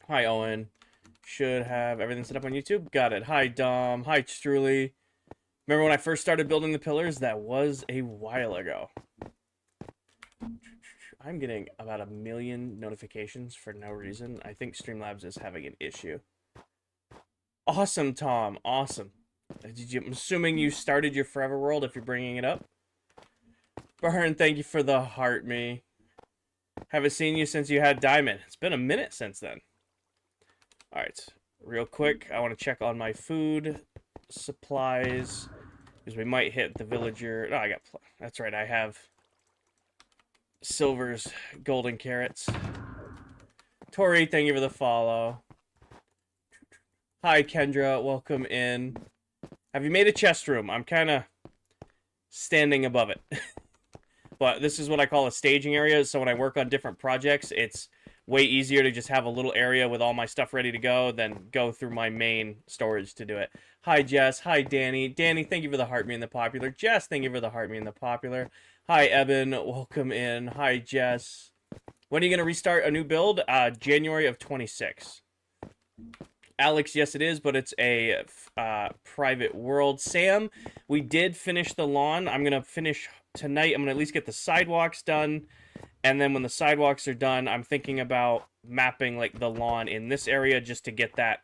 Hi, Owen. Should have everything set up on YouTube. Got it. Hi, Dom. Hi, Struly. Remember when I first started building the pillars? That was a while ago. I'm getting about 1,000,000 notifications for no reason. I think Streamlabs is having an issue. Awesome, Tom. Awesome. I'm assuming you started your Forever World if you're bringing it up. Burn, thank you for the heart, me. Haven't seen you since you had Diamond. It's been a minute since then. Alright, real quick, I want to check on my food supplies, because we might hit the villager. No, that's right, I have Silver's golden carrots. Tori, thank you for the follow. Hi, Kendra, welcome in. Have you made a chest room? I'm kind of standing above it. But this is what I call a staging area, so when I work on different projects, it's way easier to just have a little area with all my stuff ready to go than go through my main storage to do it. Hi, Jess. Hi, Danny. Danny, thank you for the heart me in the popular. Jess, thank you for the heart me in the popular. Hi, Evan. Welcome in. Hi, Jess. When are you going to restart a new build? January of 26. Alex, yes, it is, but it's a private world. Sam, we did finish the lawn. I'm going to finish tonight. I'm going to at least get the sidewalks done. And then when the sidewalks are done, I'm thinking about mapping like the lawn in this area just to get that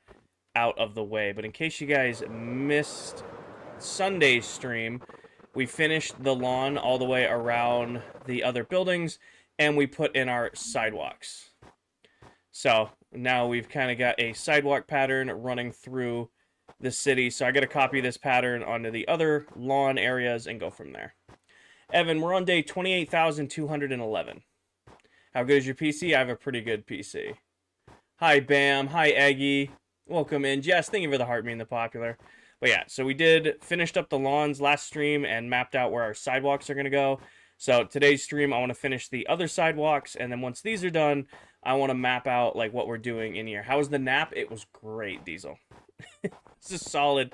out of the way. But in case you guys missed Sunday's stream, we finished the lawn all the way around the other buildings, and we put in our sidewalks. So now we've kind of got a sidewalk pattern running through the city. So I got to copy this pattern onto the other lawn areas and go from there. Evan, we're on day 28,211. How good is your PC? I have a pretty good PC. Hi, Bam. Hi, Eggy. Welcome in. Jess, thank you for the heart being the popular. But yeah, so we finished up the lawns last stream and mapped out where our sidewalks are going to go. So today's stream, I want to finish the other sidewalks. And then once these are done, I want to map out like what we're doing in here. How was the nap? It was great, Diesel. It's a solid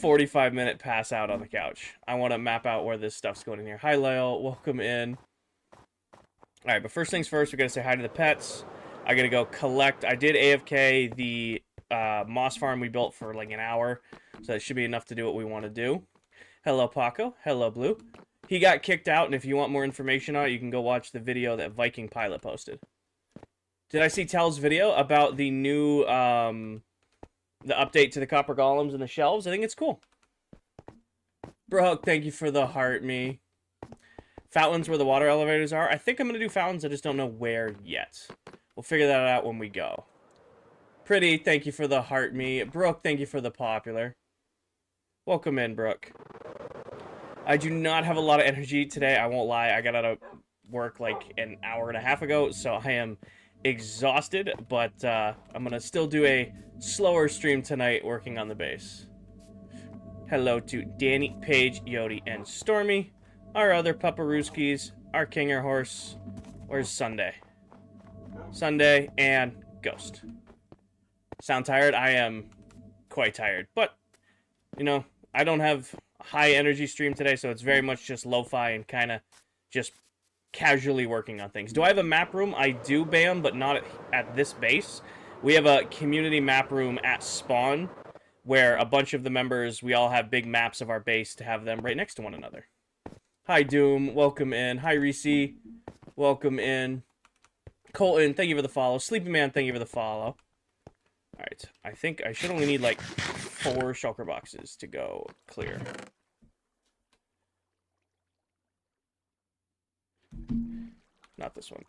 45-minute pass out on the couch. I want to map out where this stuff's going in here. Hi, Lyle. Welcome in. All right, but first things first, we got to say hi to the pets. I got to go collect. I did AFK the moss farm we built for like an hour, so that should be enough to do what we want to do. Hello, Paco. Hello, Blue. He got kicked out, and if you want more information on it, you can go watch the video that Viking Pilot posted. Did I see Tel's video about the new the update to the copper golems and the shelves? I think it's cool. Brooke, thank you for the heart me. Fountains where the water elevators are. I think I'm going to do fountains. I just don't know where yet. We'll figure that out when we go. Pretty, thank you for the heart me. Brooke, thank you for the popular. Welcome in, Brooke. I do not have a lot of energy today. I won't lie. I got out of work like an hour and a half ago, so I am exhausted, but I'm going to still do a slower stream tonight working on the base. Hello to Danny, Paige, Yodi, and Stormy. Our other Paparooskies, our Kinger horse. Where's Sunday? Sunday and Ghost. Sound tired? I am quite tired, but you know, I don't have a high energy stream today, so it's very much just lo-fi and kind of just casually working on things. Do I have a map room? I do, Bam, but not at this base. We have a community map room at spawn where a bunch of the members, we all have big maps of our base to have them right next to one another. Hi, Doom. Welcome in. Hi, Reese. Welcome in. Colton, thank you for the follow. Sleepy Man, thank you for the follow. Alright, I think I should only need like 4 shulker boxes to go clear. Not this one.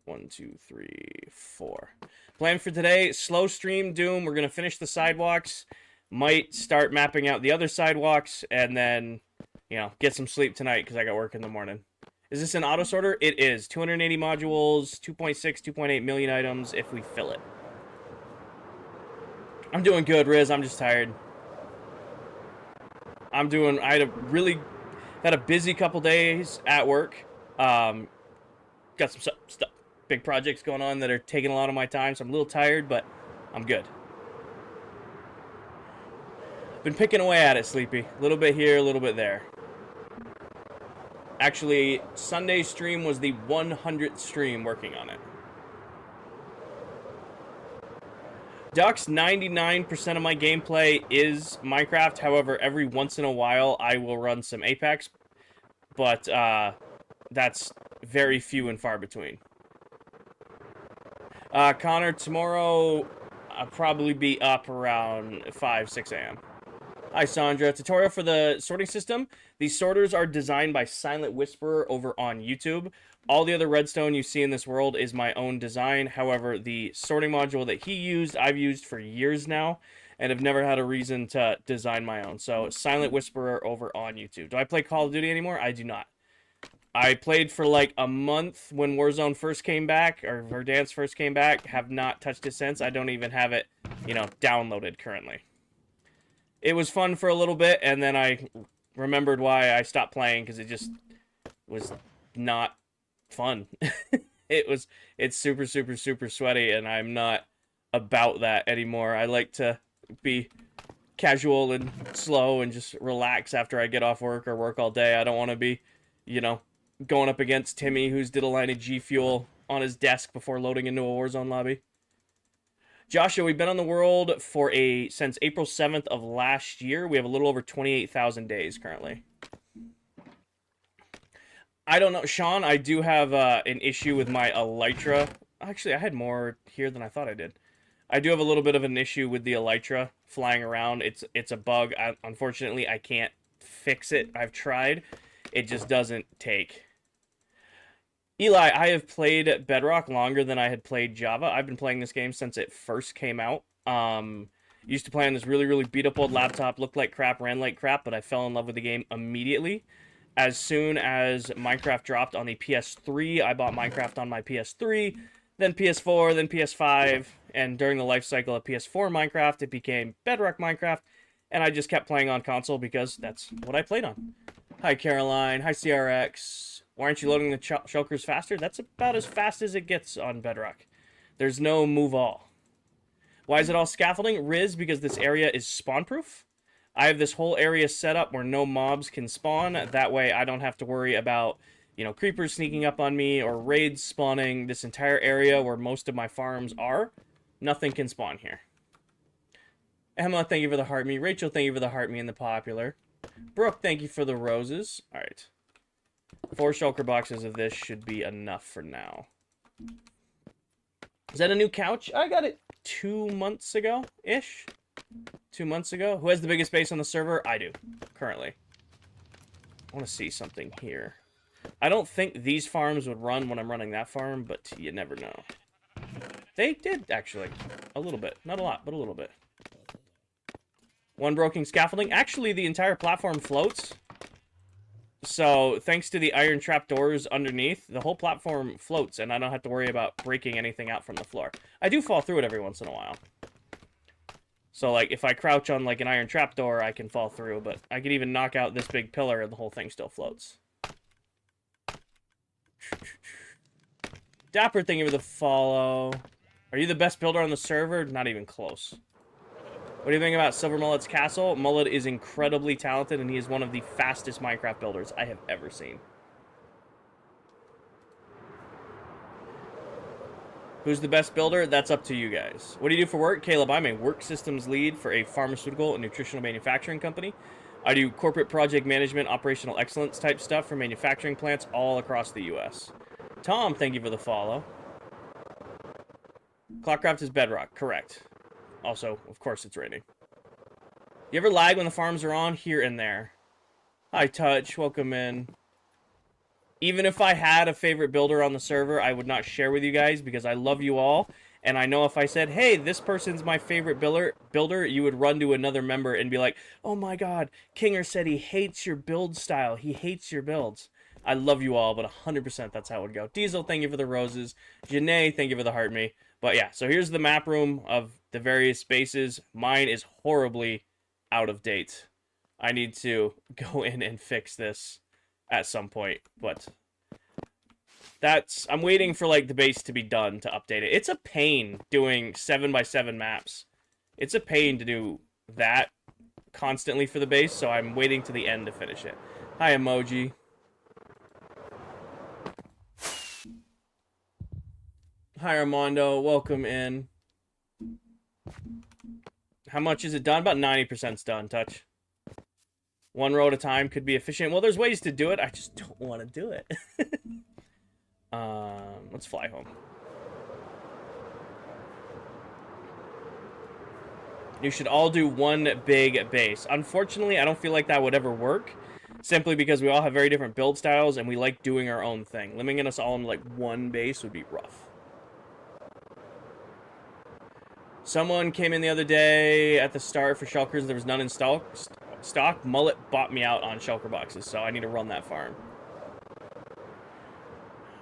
1, 2, 3, 4. Plan for today, slow stream, Doom. We're going to finish the sidewalks. Might start mapping out the other sidewalks, and then, you know, get some sleep tonight because I got work in the morning. Is this an auto sorter? It is. 280 modules, 2.6, 2.8 million items if we fill it. I'm doing good, Riz. I'm just tired. I had a busy couple days at work. Got some stuff, big projects going on that are taking a lot of my time, so I'm a little tired, but I'm good. Been picking away at it, Sleepy. A little bit here, a little bit there. Actually, Sunday's stream was the 100th stream working on it. Ducks, 99% of my gameplay is Minecraft. However, every once in a while, I will run some Apex. But that's very few and far between. Connor, tomorrow I'll probably be up around 5, 6 a.m. Hi, Sandra. Tutorial for the sorting system. These sorters are designed by Silent Whisperer over on YouTube. All the other redstone you see in this world is my own design. However, the sorting module that he used, I've used for years now, and have never had a reason to design my own. So, Silent Whisperer over on YouTube. Do I play Call of Duty anymore? I do not. I played for like a month when Warzone first came back, or Verdansk first came back. Have not touched it since. I don't even have it, you know, downloaded currently. It was fun for a little bit, and then I remembered why I stopped playing, because it just was not fun. It's super, super, super sweaty, and I'm not about that anymore. I like to be casual and slow and just relax after I get off work or work all day. I don't want to be, you know, going up against Timmy, who's did a line of G Fuel on his desk before loading into a Warzone lobby. Joshua, we've been on the world for since April 7th of last year. We have a little over 28,000 days currently. I don't know. Sean, I do have an issue with my Elytra. Actually, I had more here than I thought I did. I do have a little bit of an issue with the Elytra flying around. It's a bug. Unfortunately, I can't fix it. I've tried. It just doesn't take. Eli, I have played Bedrock longer than I had played Java. I've been playing this game since it first came out. Used to play on this really, really beat-up old laptop. Looked like crap, ran like crap, but I fell in love with the game immediately. As soon as Minecraft dropped on the PS3, I bought Minecraft on my PS3, then PS4, then PS5, and during the life cycle of PS4 Minecraft, it became Bedrock Minecraft, and I just kept playing on console because that's what I played on. Hi, Caroline. Hi, CRX. Why aren't you loading the shulkers faster? That's about as fast as it gets on Bedrock. There's no move all. Why is it all scaffolding? Riz, because this area is spawn-proof. I have this whole area set up where no mobs can spawn. That way I don't have to worry about, you know, creepers sneaking up on me or raids spawning. This entire area where most of my farms are, nothing can spawn here. Emma, thank you for the heart me. Rachel, thank you for the heart me and the popular. Brooke, thank you for the roses. All right. 4 shulker boxes of this should be enough for now. Is that a new couch? I got it 2 months ago-ish. 2 months ago. Who has the biggest base on the server? I do, currently. I want to see something here. I don't think these farms would run when I'm running that farm, but you never know. They did, actually. A little bit. Not a lot, but a little bit. 1 broken scaffolding. Actually, the entire platform floats. So, thanks to the iron trapdoors underneath, the whole platform floats, and I don't have to worry about breaking anything out from the floor. I do fall through it every once in a while. So, like, if I crouch on, like, an iron trapdoor, I can fall through, but I could even knock out this big pillar and the whole thing still floats. Dapper, thank you for the follow. Are you the best builder on the server? Not even close. What do you think about Silver Mullet's castle? Mullet is incredibly talented, and he is one of the fastest Minecraft builders I have ever seen. Who's the best builder? That's up to you guys. What do you do for work? Caleb, I'm a work systems lead for a pharmaceutical and nutritional manufacturing company. I do corporate project management, operational excellence type stuff for manufacturing plants all across the U.S. Tom, thank you for the follow. ClockCraft is Bedrock, correct. Also, of course, it's raining. You ever lag when the farms are on? Here and there. Hi, Touch. Welcome in. Even if I had a favorite builder on the server, I would not share with you guys because I love you all. And I know if I said, hey, this person's my favorite builder, you would run to another member and be like, oh my god, Kinger said he hates your build style. He hates your builds. I love you all, but 100% that's how it would go. Diesel, thank you for the roses. Janae, thank you for the heart me. But yeah, so here's the map room of the various spaces. Mine is horribly out of date. I need to go in and fix this at some point, but I'm waiting for like the base to be done to update it. It's a pain doing 7x7 maps. It's a pain to do that constantly for the base, so I'm waiting to the end to finish it. Hi, Emoji. Hi, Armando. Welcome in. How much is it done? About 90%'s done, Touch. One row at a time could be efficient. Well, there's ways to do it. I just don't want to do it. Let's fly home. You should all do one big base. Unfortunately, I don't feel like that would ever work. Simply because we all have very different build styles and we like doing our own thing. Limiting us all in like one base would be rough. Someone came in the other day at the start for shulkers. There was none in stock. Mullet bought me out on shulker boxes, so I need to run that farm.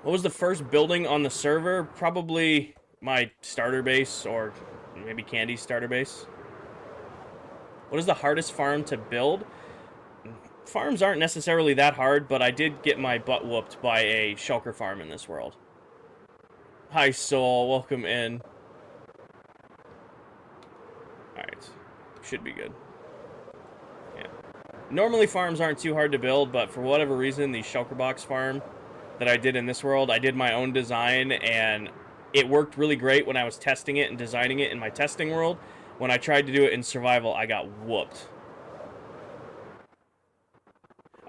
What was the first building on the server? Probably my starter base, or maybe Candy's starter base. What is the hardest farm to build? Farms aren't necessarily that hard, but I did get my butt whooped by a shulker farm in this world. Hi, Soul. Welcome in. Alright. Should be good. Yeah. Normally, farms aren't too hard to build, but for whatever reason, the shulker box farm that I did in this world, I did my own design, and it worked really great when I was testing it and designing it in my testing world. When I tried to do it in survival, I got whooped.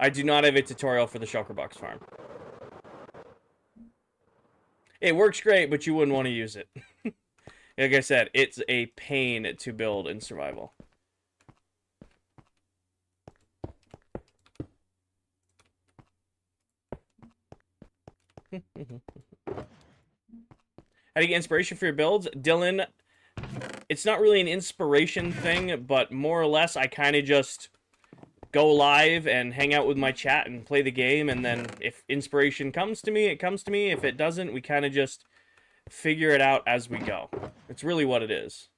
I do not have a tutorial for the shulker box farm. It works great, but you wouldn't want to use it. Like I said, it's a pain to build in survival. How do you get inspiration for your builds? Dylan, it's not really an inspiration thing, but more or less I kind of just go live and hang out with my chat and play the game, and then if inspiration comes to me, it comes to me. If it doesn't, we kind of just figure it out as we go. It's really what it is.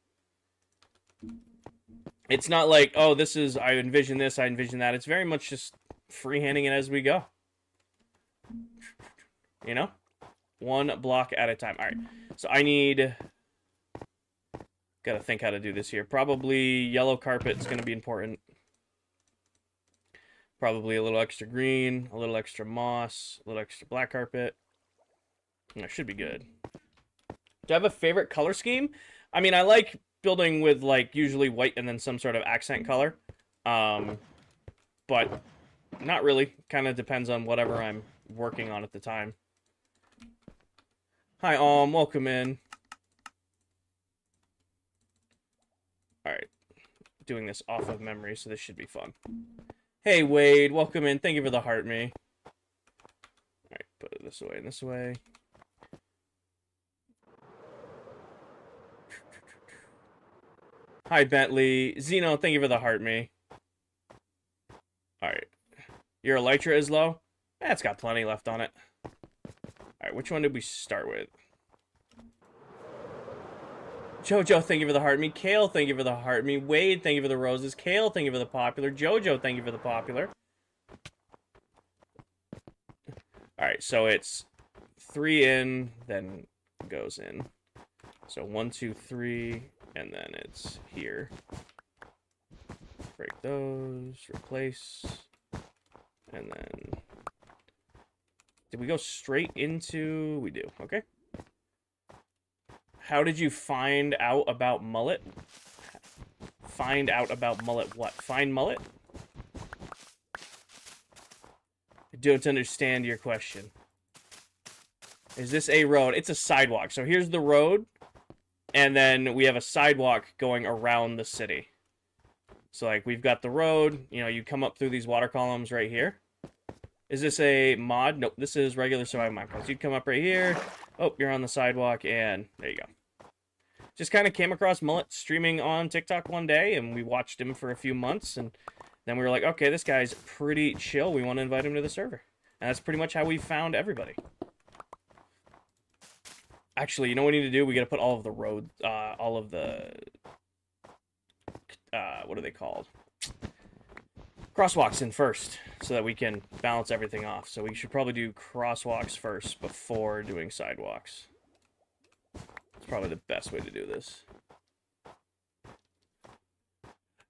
It's not like, oh, this is, I envision this, I envision that. It's very much just freehanding it as we go. You know? One block at a time. All right. So I need... Gotta think how to do this here. Probably yellow carpet's gonna be important. Probably a little extra green, a little extra moss, a little extra black carpet. That should be good. Do I have a favorite color scheme? I mean, I like building with, like, usually white and then some sort of accent color. But not really. Kind of depends on whatever I'm working on at the time. Hi, welcome in. Alright. Doing this off of memory, so this should be fun. Hey, Wade, welcome in. Thank you for the heart, me. Alright, put it this way and this way. Hi, Bentley. Zeno, thank you for the heart, me. Alright. Your elytra is low? It's got plenty left on it. Alright, which one did we start with? Jojo, thank you for the heart, me. Kale, thank you for the heart, me. Wade, thank you for the roses. Kale, thank you for the popular. Jojo, thank you for the popular. Alright, so it's 3 in, then goes in. So 1, 2, 3, and then it's here. Break those, replace, and then... Did we go straight into... We do, okay. How did you find out about mullet? Find out about mullet what? Find mullet? I don't understand your question. Is this a road? It's a sidewalk. So here's the road, and then we have a sidewalk going around the city. So, like, we've got the road. You know, you come up through these water columns right here. Is this a mod? Nope, this is regular survival Minecraft. You'd come up right here. Oh, you're on the sidewalk, and there you go. Just kind of came across Mullet streaming on TikTok one day, and we watched him for a few months, and then we were like, okay, this guy's pretty chill. We want to invite him to the server. And that's pretty much how we found everybody. Actually, you know what we need to do? We got to put all of the roads, all of the, what are they called? Crosswalks in first, so that we can balance everything off. So we should probably do crosswalks first before doing sidewalks. It's probably the best way to do this.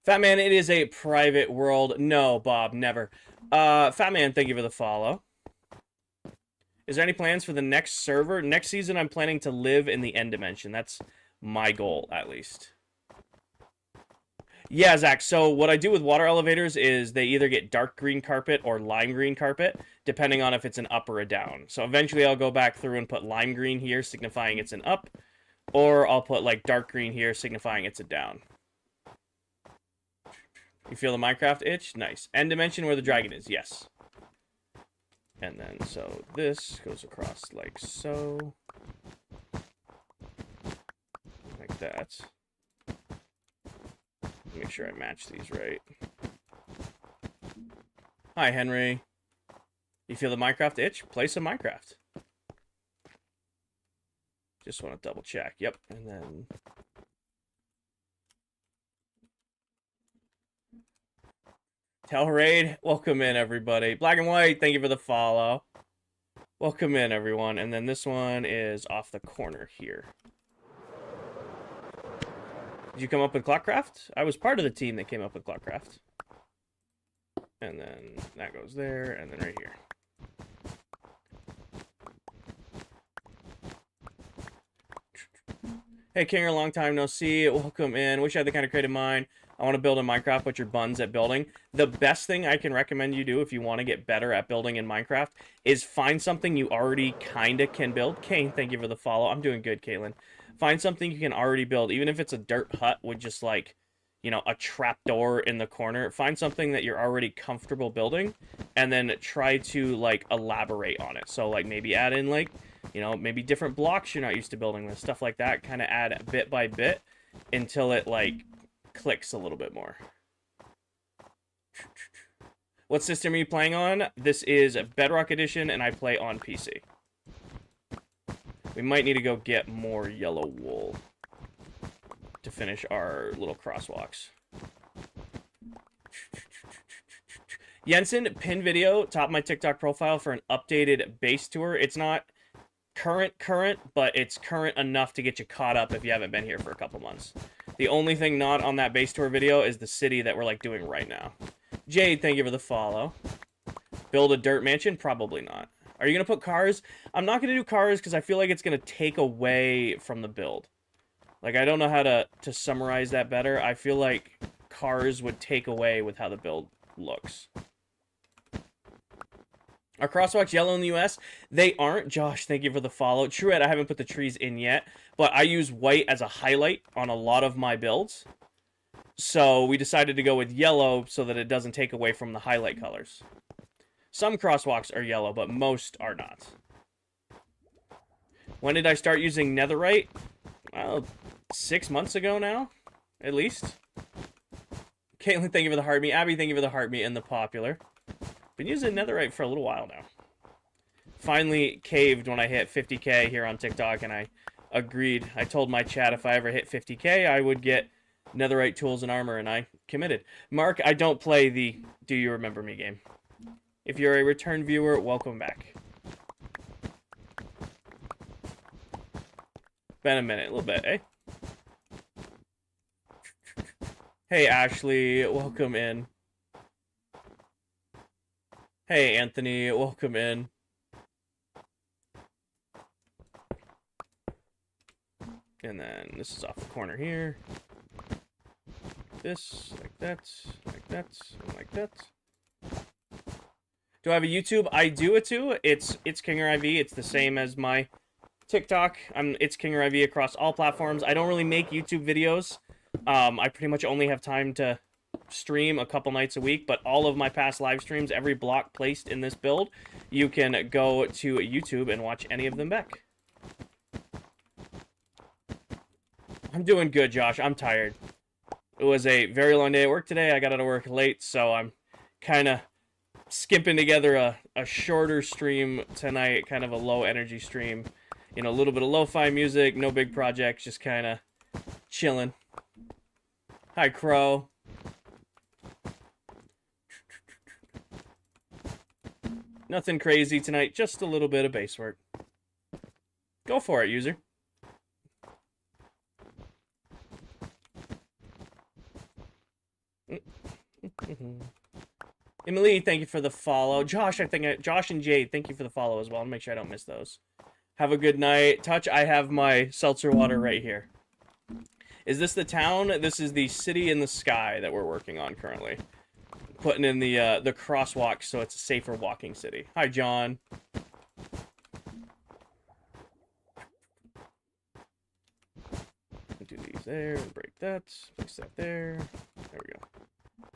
Fat Man, it is a private world. No, Bob, never. Fat Man, thank you for the follow. Is there any plans for the next server? Next season, I'm planning to live in the end dimension. That's my goal, at least. Yeah, Zach. So what I do with water elevators is they either get dark green carpet or lime green carpet, depending on if it's an up or a down. So eventually I'll go back through and put lime green here, signifying it's an up, or I'll put like dark green here, signifying it's a down. You feel the Minecraft itch? Nice. End dimension where the dragon is, yes. And then, so this goes across like so. Like that. Make sure I match these right. Hi, Henry. You feel the Minecraft itch? Play some Minecraft. Just want to double check. Yep. And then... Telraid, welcome in, everybody. Black and White, thank you for the follow. Welcome in, everyone. And then this one is off the corner here. Did you come up with ClockCraft? I was part of the team that came up with ClockCraft. And then that goes there, and then right here. Hey, Kinger, long time no see. Welcome in. Wish I had the kind of creative mind. I want to build in Minecraft, but your buns at building. The best thing I can recommend you do if you want to get better at building in Minecraft is find something you already kind of can build. Kane, thank you for the follow. I'm doing good, Caitlin. Find something you can already build, even if it's a dirt hut with just like, you know, a trapdoor in the corner. Find something that you're already comfortable building, and then try to like elaborate on it. So like maybe add in like, you know, maybe different blocks you're not used to building with, stuff like that. Kind of add bit by bit until it like clicks a little bit more. What system are you playing on? This is Bedrock Edition, and I play on PC. We might need to go get more yellow wool to finish our little crosswalks. Jensen, pin video, top of my TikTok profile for an updated base tour. It's not current, but it's current enough to get you caught up if you haven't been here for a couple months. The only thing not on that base tour video is the city that we're like doing right now. Jade, thank you for the follow. Build a dirt mansion? Probably not. Are you going to put cars? I'm not going to do cars because I feel like it's going to take away from the build. Like, I don't know how to summarize that better. I feel like cars would take away with how the build looks. Are crosswalks yellow in the US? They aren't. Josh, thank you for the follow. Truette, I haven't put the trees in yet, but I use white as a highlight on a lot of my builds. So we decided to go with yellow so that it doesn't take away from the highlight colors. Some crosswalks are yellow, but most are not. When did I start using netherite? Well, 6 months ago now, at least. Caitlin, thank you for the heart me. Abby, thank you for the heart me and the popular. Been using netherite for a little while now. Finally caved when I hit 50K here on TikTok, and I agreed. I told my chat if I ever hit 50K, I would get netherite tools and armor, and I committed. Mark, I don't play the Do You Remember Me game. If you're a return viewer, welcome back. Been a minute, a little bit, eh? Hey, Ashley, welcome in. Hey, Anthony, welcome in. And then this is off the corner here. This, like that, like that, and like that. Do I have a YouTube? I do it too. It's KingerIV. It's the same as my TikTok. It's KingerIV across all platforms. I don't really make YouTube videos. I pretty much only have time to stream a couple nights a week, but all of my past live streams, every block placed in this build, you can go to YouTube and watch any of them back. I'm doing good, Josh. I'm tired. It was a very long day at work today. I got out of work late, so I'm kind of skipping together a shorter stream tonight, kind of a low energy stream. You know, a little bit of lo-fi music, no big projects, just kind of chilling. Hi, Crow. Nothing crazy tonight, just a little bit of base work. Go for it, user. Emily, thank you for the follow. Josh, Josh and Jade, thank you for the follow as well. I'll make sure I don't miss those. Have a good night. Touch, I have my seltzer water right here. Is this the town? This is the city in the sky that we're working on currently. Putting in the crosswalk so it's a safer walking city. Hi, John. Do these there, break that, place that there. There we go.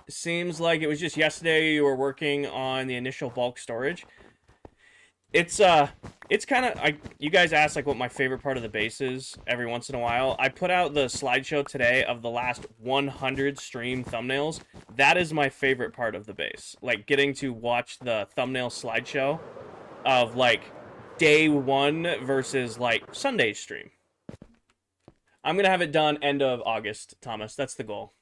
Seems like it was just yesterday you were working on the initial bulk storage. It's kind of, you guys ask like what my favorite part of the base is every once in a while. I put out the slideshow today of the last 100 stream thumbnails. That is my favorite part of the base. Like getting to watch the thumbnail slideshow of like day 1 versus like Sunday's stream. I'm going to have it done end of August, Thomas. That's the goal.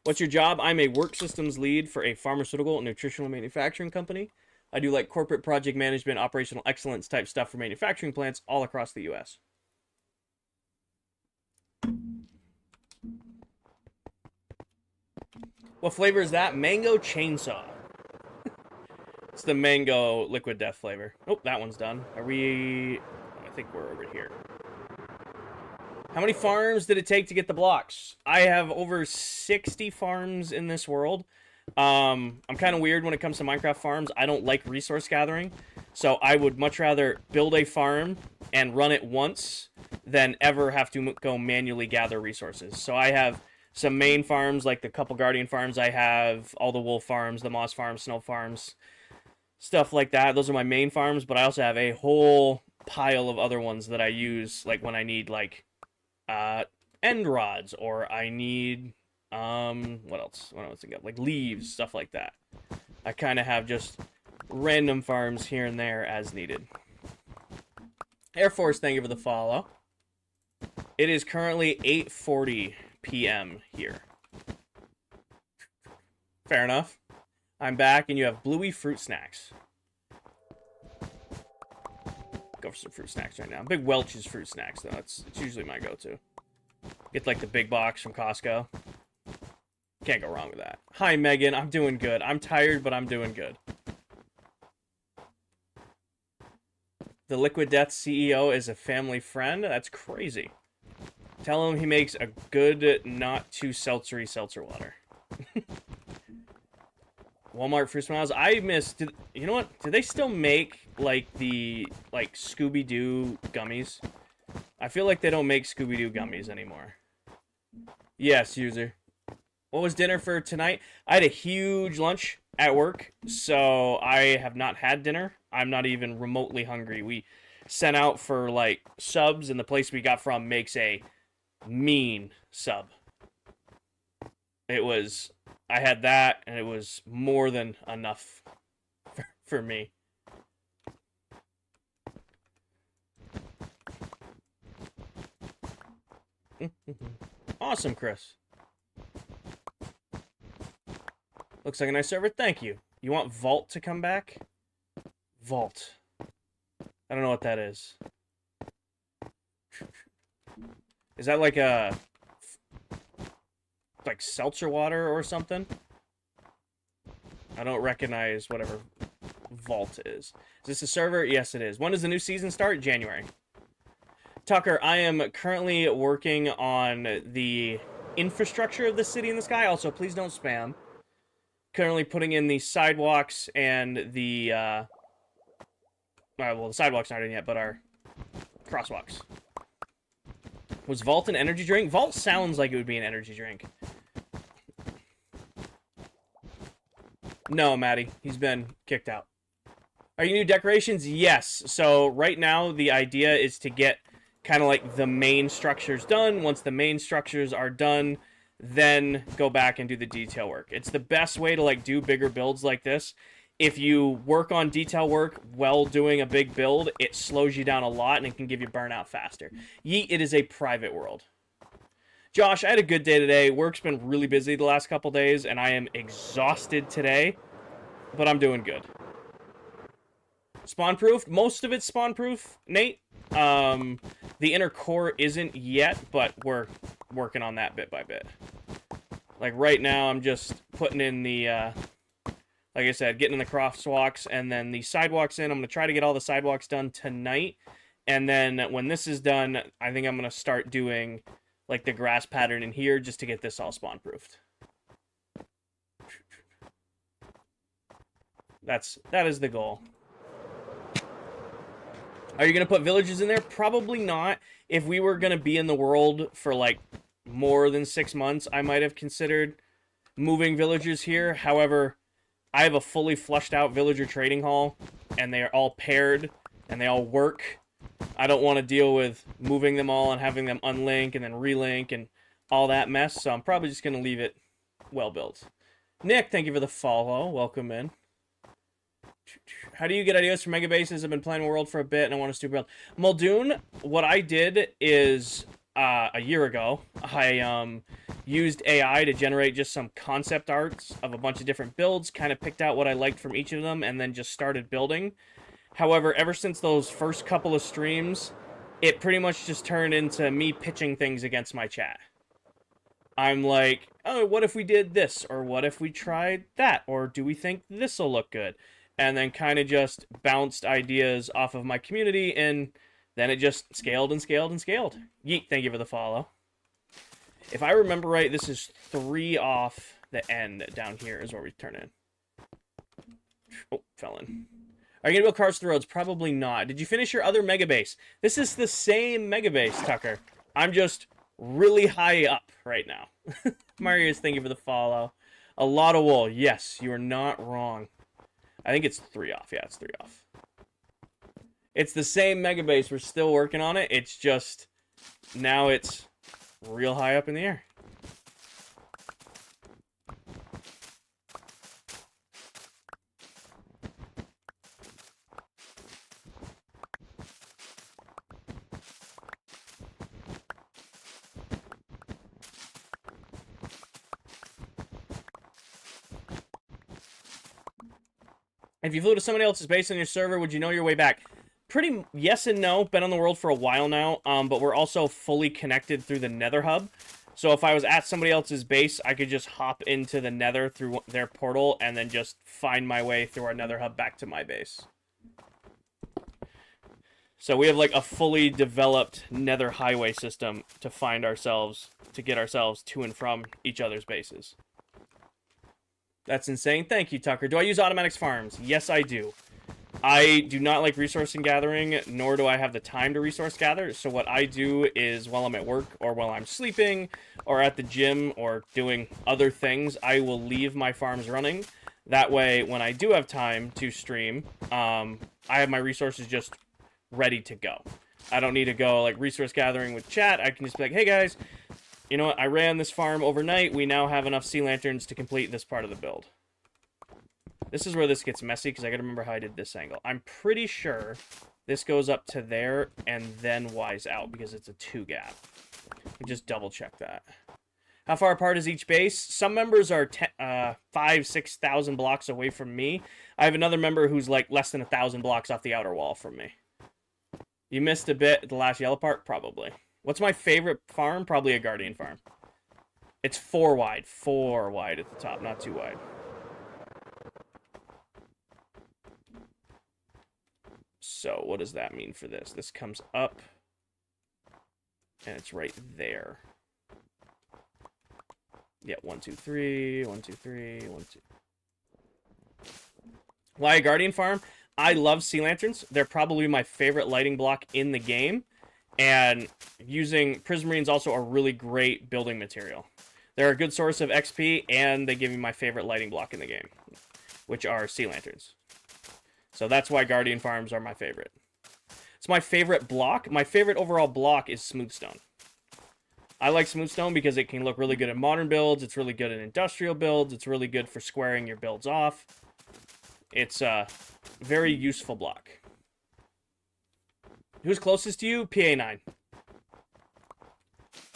What's your job? I'm a work systems lead for a pharmaceutical and nutritional manufacturing company. I do like corporate project management, operational excellence type stuff for manufacturing plants all across the U.S. What flavor is that? Mango chainsaw. It's the mango liquid death flavor. Oh, that one's done. Are we... I think we're over here. How many farms did it take to get the blocks? I have over 60 farms in this world. I'm kind of weird when it comes to Minecraft farms. I don't like resource gathering. So I would much rather build a farm and run it once than ever have to go manually gather resources. So I have some main farms, like the couple Guardian farms I have, all the wolf farms, the moss farms, snow farms, stuff like that. Those are my main farms, but I also have a whole pile of other ones that I use, like when I need, like, end rods, or I need, what else? What else I got? Like leaves, stuff like that. I kind of have just random farms here and there as needed. Air Force, thank you for the follow. It is currently 8:40 p.m. here. Fair enough. I'm back, and you have Bluey fruit snacks. Go for some fruit snacks right now. Big Welch's fruit snacks, though. It's usually my go-to. Get, like, the big box from Costco. Can't go wrong with that. Hi, Megan. I'm doing good. I'm tired, but I'm doing good. The Liquid Death CEO is a family friend? That's crazy. Tell him he makes a good, not too seltzery seltzer water. Walmart Fruit Smiles. I missed... You know what? Do they still make, like, the, like, Scooby-Doo gummies? I feel like they don't make Scooby-Doo gummies anymore. Yes, user. What was dinner for tonight? I had a huge lunch at work, so I have not had dinner. I'm not even remotely hungry. We sent out for, like, subs, and the place we got from makes a mean sub. It was... I had that, and it was more than enough for me. Awesome, Chris. Looks like a nice server. Thank you. You want Vault to come back? Vault. I don't know what that is. Is that like a... like seltzer water or something? I don't recognize whatever Vault is. Is this a server? Yes, it is. When does the new season start? January. Tucker, I am currently working on the infrastructure of the city in the sky. Also, please don't spam. Currently putting in the sidewalks and the, well, the sidewalks aren't in yet, but our crosswalks. Was Vault an energy drink? Vault sounds like it would be an energy drink. No, Maddie. He's been kicked out. Are you new decorations? Yes. So right now the idea is to get kind of like the main structures done. Once the main structures are done, then go back and do the detail work. It's the best way to like do bigger builds like this. If you work on detail work while doing a big build, it slows you down a lot and it can give you burnout faster. Yeet, it is a private world. Josh, I had a good day today. Work's been really busy the last couple days, and I am exhausted today, but I'm doing good. Spawn-proof? Most of it's spawn-proof, Nate. The inner core isn't yet, but we're working on that bit by bit. Like right now, I'm just putting in the, like I said, getting in the crosswalks and then the sidewalks in. I'm going to try to get all the sidewalks done tonight And then when this is done, I think I'm going to start doing like the grass pattern in here just to get this all spawn proofed. That is the goal. Are you going to put villages in there? Probably not. If we were going to be in the world for like more than 6 months, I might have considered moving villagers here. However, I have a fully flushed out villager trading hall, and they are all paired, and they all work. I don't want to deal with moving them all and having them unlink and then relink and all that mess, so I'm probably just going to leave it well built. Nick, thank you for the follow. Welcome in. How do you get ideas for mega bases? I've been playing World for a bit, and I want to stupid build. Muldoon, what I did is, a year ago, I used AI to generate just some concept arts of a bunch of different builds, kind of picked out what I liked from each of them, and then just started building. However, ever since those first couple of streams, it pretty much just turned into me pitching things against my chat. I'm like, oh, what if we did this? Or what if we tried that? Or do we think this will look good? And then kind of just bounced ideas off of my community, and then it just scaled and scaled and scaled. Yeet, thank you for the follow. If I remember right, this is 3 off the end down here is where we turn in. Oh, fell in. Are you going to build cars to the roads? Probably not. Did you finish your other mega base? This is the same mega base, Tucker. I'm just really high up right now. Marius, thank you for the follow. A lot of wool. Yes, you are not wrong. I think it's 3 off. Yeah, it's 3 off. It's the same mega base. We're still working on it. It's just now it's real high up in the air. If you flew to somebody else's base on your server, would you know your way back? Pretty yes and no. Been on the world for a while now, but we're also fully connected through the Nether hub. So if I was at somebody else's base, I could just hop into the Nether through their portal and then just find my way through our Nether hub back to my base. So we have like a fully developed Nether highway system to find ourselves, to get ourselves to and from each other's bases. That's insane. Thank you, Tucker. Do I use automatics farms? Yes, I do. I do not like resource gathering, nor do I have the time to resource gather. So what I do is while I'm at work or while I'm sleeping or at the gym or doing other things, I will leave my farms running. That way, when I do have time to stream, I have my resources just ready to go. I don't need to go like resource gathering with chat. I can just be like, hey guys, you know what? I ran this farm overnight. We now have enough sea lanterns to complete this part of the build. This is where this gets messy, because I gotta remember how I did this angle. I'm pretty sure this goes up to there and then Y's out, because it's a 2 gap. Just double check that. How far apart is each base? Some members are 5,000-6,000 blocks away from me. I have another member who's like less than 1,000 blocks off the outer wall from me. You missed a bit, the last yellow part? Probably. What's my favorite farm? Probably a Guardian farm. It's 4 wide. 4 wide at the top, not too wide. So what does that mean for this? This comes up, and it's right there. Yeah, 1, 2, 3, 1, 2, 3, 1, 2. Why a Guardian farm? I love sea lanterns. They're probably my favorite lighting block in the game. And using Prismarine is also a really great building material. They're a good source of XP, and they give me my favorite lighting block in the game, which are sea lanterns. So that's why Guardian farms are my favorite. It's my favorite block. My favorite overall block is Smoothstone. I like Smoothstone because it can look really good in modern builds. It's really good in industrial builds. It's really good for squaring your builds off. It's a very useful block. Who's closest to you? PA9.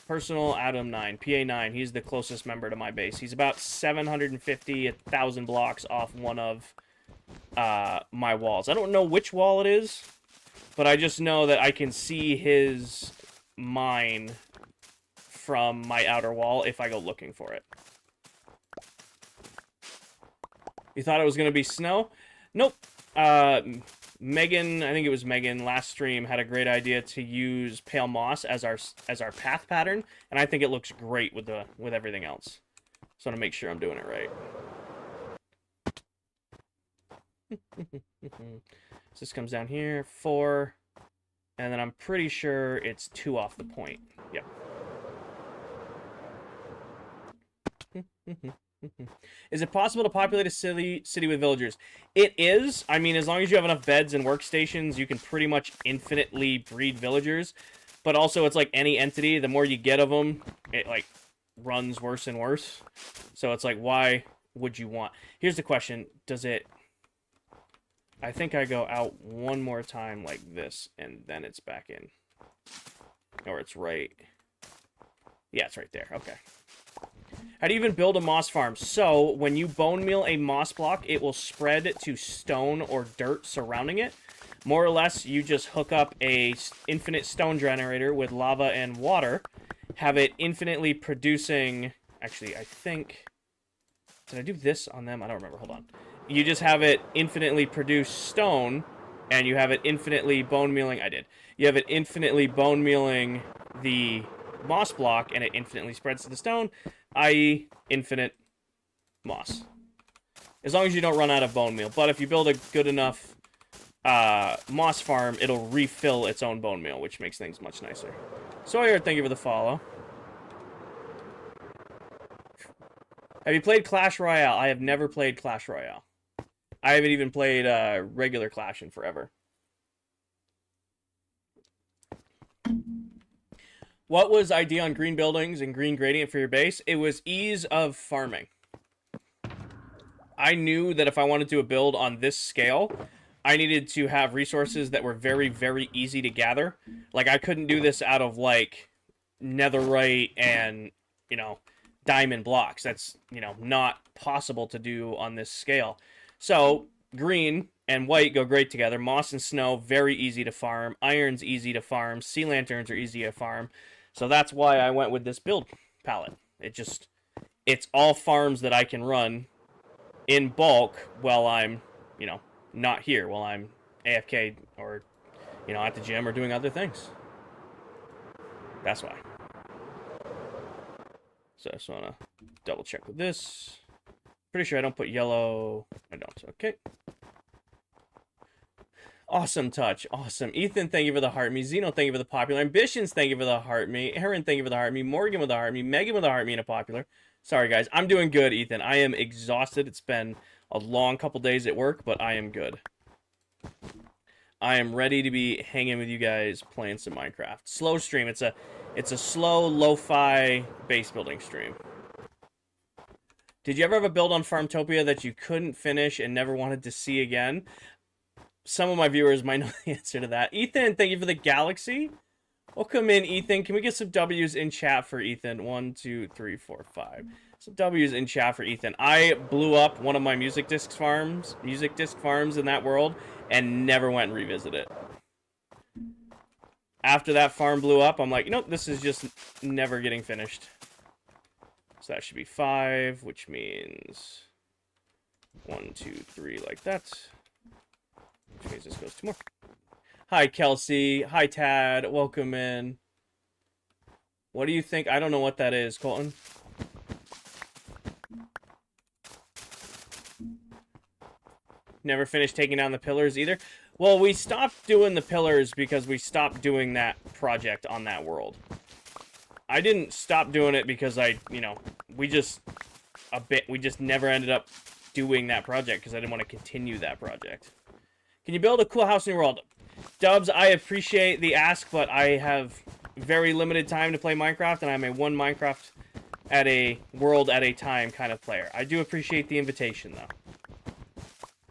Personal Adam 9. PA9. He's the closest member to my base. He's about 750, 1,000 blocks off one of my walls. I don't know which wall it is, but I just know that I can see his mine from my outer wall if I go looking for it. You thought it was going to be snow? Nope. Megan, I think it was Megan, last stream had a great idea to use pale moss as our path pattern, and I think it looks great with everything else. So I want to make sure I'm doing it right. So this comes down here, 4, and then I'm pretty sure it's 2 off the point. Yep. Is it possible to populate a city with villagers? It is. I mean, as long as you have enough beds and workstations, you can pretty much infinitely breed villagers. But also, it's like any entity. The more you get of them, it like runs worse and worse. So it's like, why would you want? Here's the question: does it? I think I go out one more time like this, and then it's back in, or it's right. Yeah, it's right there. Okay. How do you even build a moss farm? So, when you bone meal a moss block, it will spread to stone or dirt surrounding it. More or less, you just hook up a infinite stone generator with lava and water, have it infinitely producing... Actually, I think... Did I do this on them? I don't remember. Hold on. You just have it infinitely produce stone, and you have it infinitely bone mealing... I did. You have it infinitely bone mealing the moss block, and it infinitely spreads to the stone, i.e. infinite moss. As long as you don't run out of bone meal. But if you build a good enough moss farm, it'll refill its own bone meal, which makes things much nicer. Sawyer, thank you for the follow. Have you played Clash Royale? I have never played Clash Royale. I haven't even played regular Clash in forever. What was idea on green buildings and green gradient for your base? It was ease of farming. I knew that if I wanted to do a build on this scale, I needed to have resources that were very, very easy to gather. Like, I couldn't do this out of, like, netherite and, you know, diamond blocks. That's, you know, not possible to do on this scale. So, green and white go great together. Moss and snow, very easy to farm. Iron's easy to farm. Sea lanterns are easy to farm. So that's why I went with this build palette. It's all farms that I can run in bulk while I'm, you know, not here, while I'm AFK or, you know, at the gym or doing other things. That's why. So I just want to double check with this. Pretty sure I don't put yellow. I don't. Okay. Awesome touch. Awesome. Ethan, thank you for the heart me. Zeno, thank you for the popular. Ambitions, thank you for the heart me. Aaron, thank you for the heart me. Morgan with the heart me. Megan with the heart me and a popular. Sorry, guys. I'm doing good, Ethan. I am exhausted. It's been a long couple days at work, but I am good. I am ready to be hanging with you guys playing some Minecraft. Slow stream. It's a slow, lo-fi base building stream. Did you ever have a build on Farmtopia that you couldn't finish and never wanted to see again? Some of my viewers might know the answer to that. Ethan, thank you for the galaxy. Welcome in, Ethan. Can we get some W's in chat for Ethan? 1, 2, 3, 4, 5. Some W's in chat for Ethan. I blew up one of my music disc farms in that world and never went and revisited it. After that farm blew up, I'm like, you know, this is just never getting finished. So that should be 5, which means 1, 2, 3 like that. Which means this goes 2 more. Hi, Kelsey. Hi, Tad. Welcome in. What do you think? I don't know what that is, Colton. Never finished taking down the pillars either. Well, we stopped doing the pillars because we stopped doing that project on that world. I didn't stop doing it because we just never ended up doing that project because I didn't want to continue that project. Can you build a cool house in your world? Dubs, I appreciate the ask, but I have very limited time to play Minecraft, and I'm a one Minecraft at a world at a time kind of player. I do appreciate the invitation, though.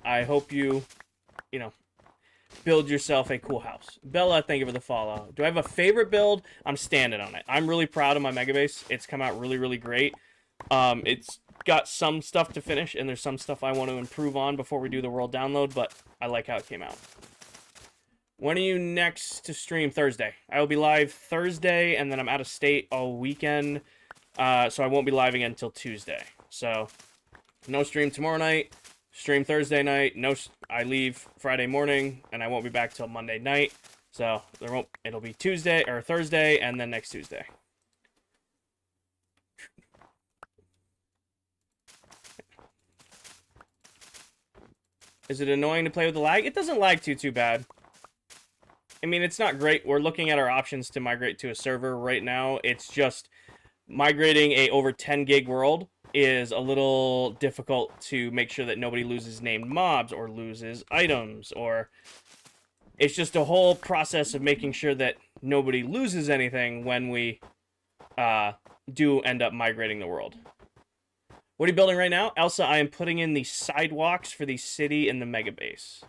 I hope you build yourself a cool house. Bella, thank you for the follow. Do I have a favorite build? I'm standing on it. I'm really proud of my mega base. It's come out really, really great. It's got some stuff to finish, and there's some stuff I want to improve on before we do the world download, but I like how it came out. When are you next to stream? Thursday. I will be live Thursday, and then I'm out of state all weekend, so I won't be live again until Tuesday. So, no stream tomorrow night, Stream Thursday night. No, I leave Friday morning, and I won't be back till Monday night. So there won't. It'll be Tuesday or Thursday, and then next Tuesday. Is it annoying to play with the lag? It doesn't lag too bad. I mean, it's not great. We're looking at our options to migrate to a server right now. It's just migrating a over 10 gig world is a little difficult to make sure that nobody loses named mobs or loses items, or it's just a whole process of making sure that nobody loses anything when we do end up migrating the world. What are you building right now? Elsa, I am putting in the sidewalks for the city and the mega base.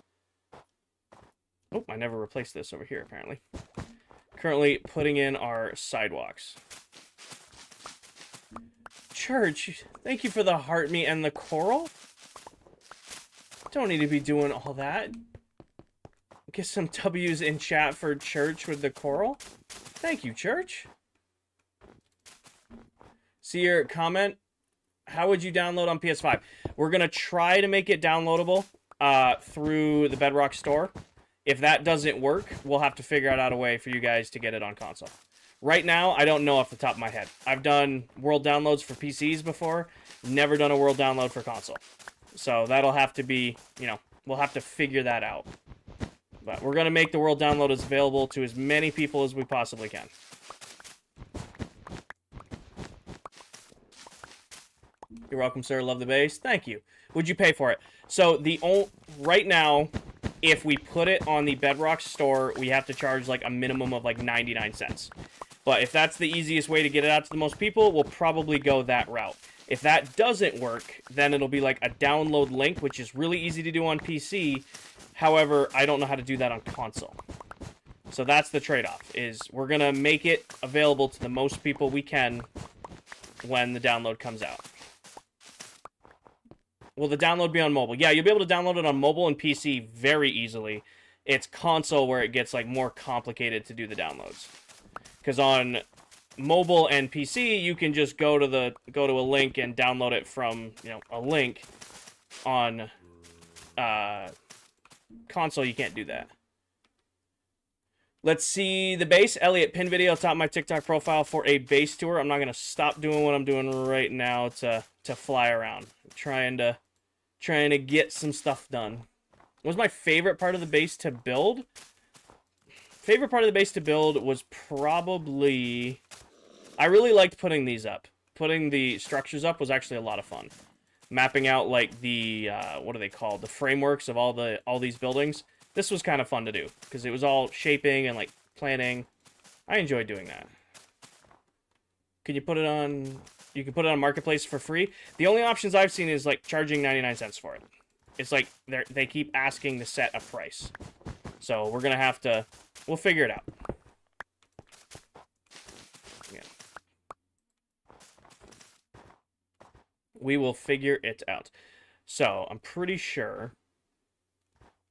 Oh, I never replaced this over here, apparently. Currently putting in our sidewalks. Church, thank you for the heart me and the coral. Don't need to be doing all that. Get some W's in chat for Church with the coral. Thank you, Church. See your comment. How would you download on PS5? We're going to try to make it downloadable through the Bedrock store. If that doesn't work, we'll have to figure out a way for you guys to get it on console. Right now, I don't know off the top of my head. I've done world downloads for PCs before. Never done a world download for console. So that'll have to be, you know, we'll have to figure that out. But we're going to make the world download as available to as many people as we possibly can. You're welcome, sir. Love the base. Thank you. Would you pay for it? So right now, if we put it on the Bedrock store, we have to charge like a minimum of like 99 cents. But if that's the easiest way to get it out to the most people, we'll probably go that route. If that doesn't work, then it'll be like a download link, which is really easy to do on PC. However, I don't know how to do that on console. So that's the trade-off, is we're going to make it available to the most people we can when the download comes out. Will the download be on mobile? Yeah, you'll be able to download it on mobile and PC very easily. It's console where it gets like more complicated to do the downloads. Because on mobile and PC, you can just go to a link and download it from, you know, a link. On console, you can't do that. Let's see the base. Elliot, pin video top of my TikTok profile for a base tour. I'm not gonna stop doing what I'm doing right now to fly around. I'm trying to get some stuff done. What was my favorite part of the base to build? Favorite part of the base to build was probably, I really liked putting these up. Putting the structures up was actually a lot of fun. Mapping out like the what are they called? The frameworks of all these buildings. This was kind of fun to do because it was all shaping and like planning. I enjoyed doing that. Can you put it on? You can put it on Marketplace for free. The only options I've seen is like charging 99 cents for it. It's like they keep asking to set a price. So we're gonna have to. We'll figure it out. Yeah. We will figure it out. So I'm pretty sure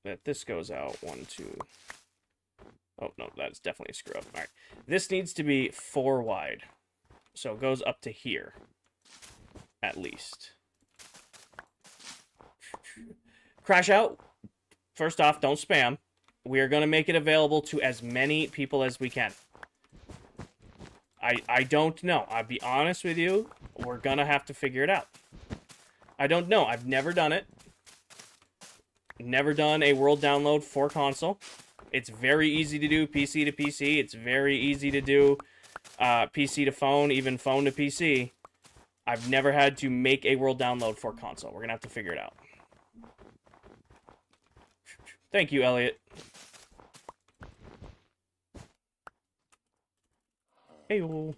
that this goes out 1, 2. Oh no, that's definitely a screw up. All right, this needs to be 4 wide, so it goes up to here, at least. Crash out. First off, don't spam. We are going to make it available to as many people as we can. I don't know. I'll be honest with you. We're going to have to figure it out. I don't know. I've never done it. Never done a world download for console. It's very easy to do PC to PC. It's very easy to do PC to phone, even phone to PC. I've never had to make a world download for console. We're going to have to figure it out. Thank you, Elliot. Hey-o.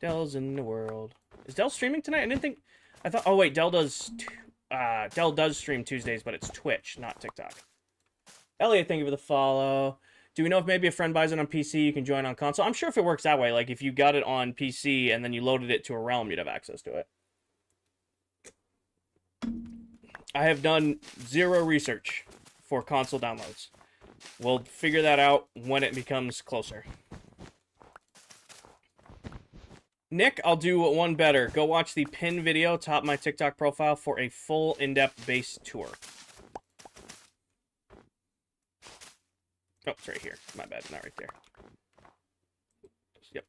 Dell's in the world. Is Dell streaming tonight? I didn't think... I thought... Oh, wait. Dell does stream Tuesdays, but it's Twitch, not TikTok. Elliot, thank you for the follow. Do we know if maybe a friend buys it on PC, you can join on console? I'm sure if it works that way, like if you got it on PC and then you loaded it to a realm, you'd have access to it. I have done 0 research for console downloads. We'll figure that out when it becomes closer. Nick, I'll do one better. Go watch the pin video top my TikTok profile for a full in-depth base tour. Oh, it's right here. My bad, not right there. Yep.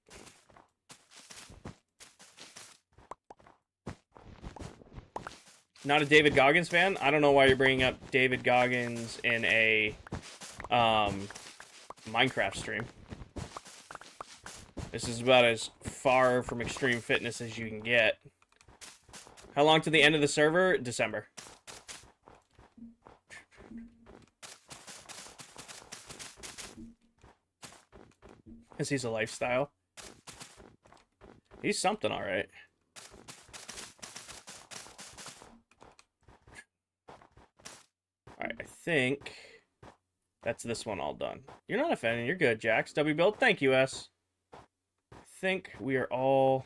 Not a David Goggins fan? I don't know why you're bringing up David Goggins in a Minecraft stream. This is about as far from extreme fitness as you can get. How long to the end of the server? December. Because he's a lifestyle. He's something, alright. Alright, I think that's this one all done. You're not offended. You're good, Jax. W build. Thank you, S. I think we are all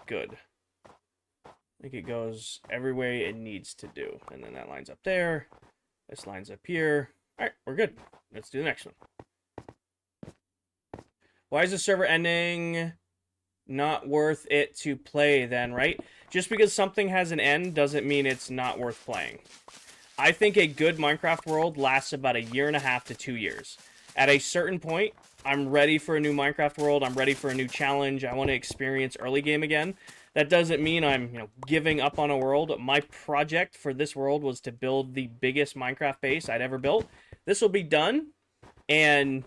good. I think it goes every way it needs to do. And then that line's up there. This line's up here. Alright, we're good. Let's do the next one. Why is the server ending not worth it to play then, right? Just because something has an end doesn't mean it's not worth playing. I think a good Minecraft world lasts about 1.5 to 2 years. At a certain point, I'm ready for a new Minecraft world. I'm ready for a new challenge. I want to experience early game again. That doesn't mean I'm, giving up on a world. My project for this world was to build the biggest Minecraft base I'd ever built. This will be done, and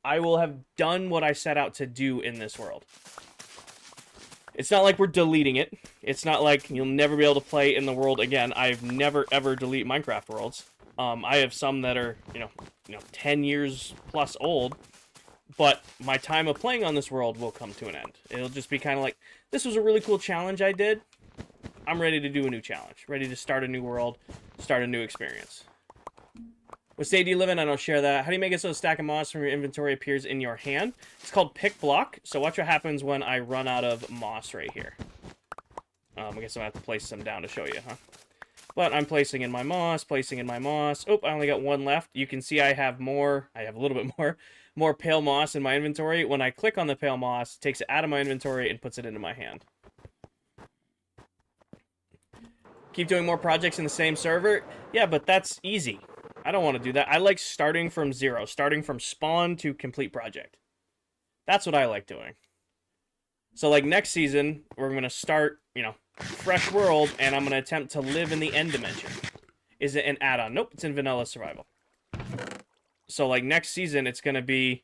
I will have done what I set out to do in this world. It's not like we're deleting it. It's not like you'll never be able to play in the world again. I've never, ever delete Minecraft worlds. I have some that are, 10 years plus old. But my time of playing on this world will come to an end. It'll just be kind of like, this was a really cool challenge I did. I'm ready to do a new challenge. Ready to start a new world, start a new experience. What state do you live in? I don't share that. How do you make it so a stack of moss from your inventory appears in your hand? It's called pick block. So watch what happens when I run out of moss right here. I guess I'll have to place some down to show you, huh? But I'm placing in my moss, placing in my moss. Oh, I only got one left. You can see I have more. I have a little bit more pale moss in my inventory. When I click on the pale moss, it takes it out of my inventory and puts it into my hand. Keep doing more projects in the same server? Yeah, but that's easy. I don't want to do that. I like starting from zero, starting from spawn to complete project. That's what I like doing. So, like, next season, we're going to start, fresh world, and I'm going to attempt to live in the end dimension. Is it an add-on? Nope, it's in vanilla survival. So, like, next season, it's going to be,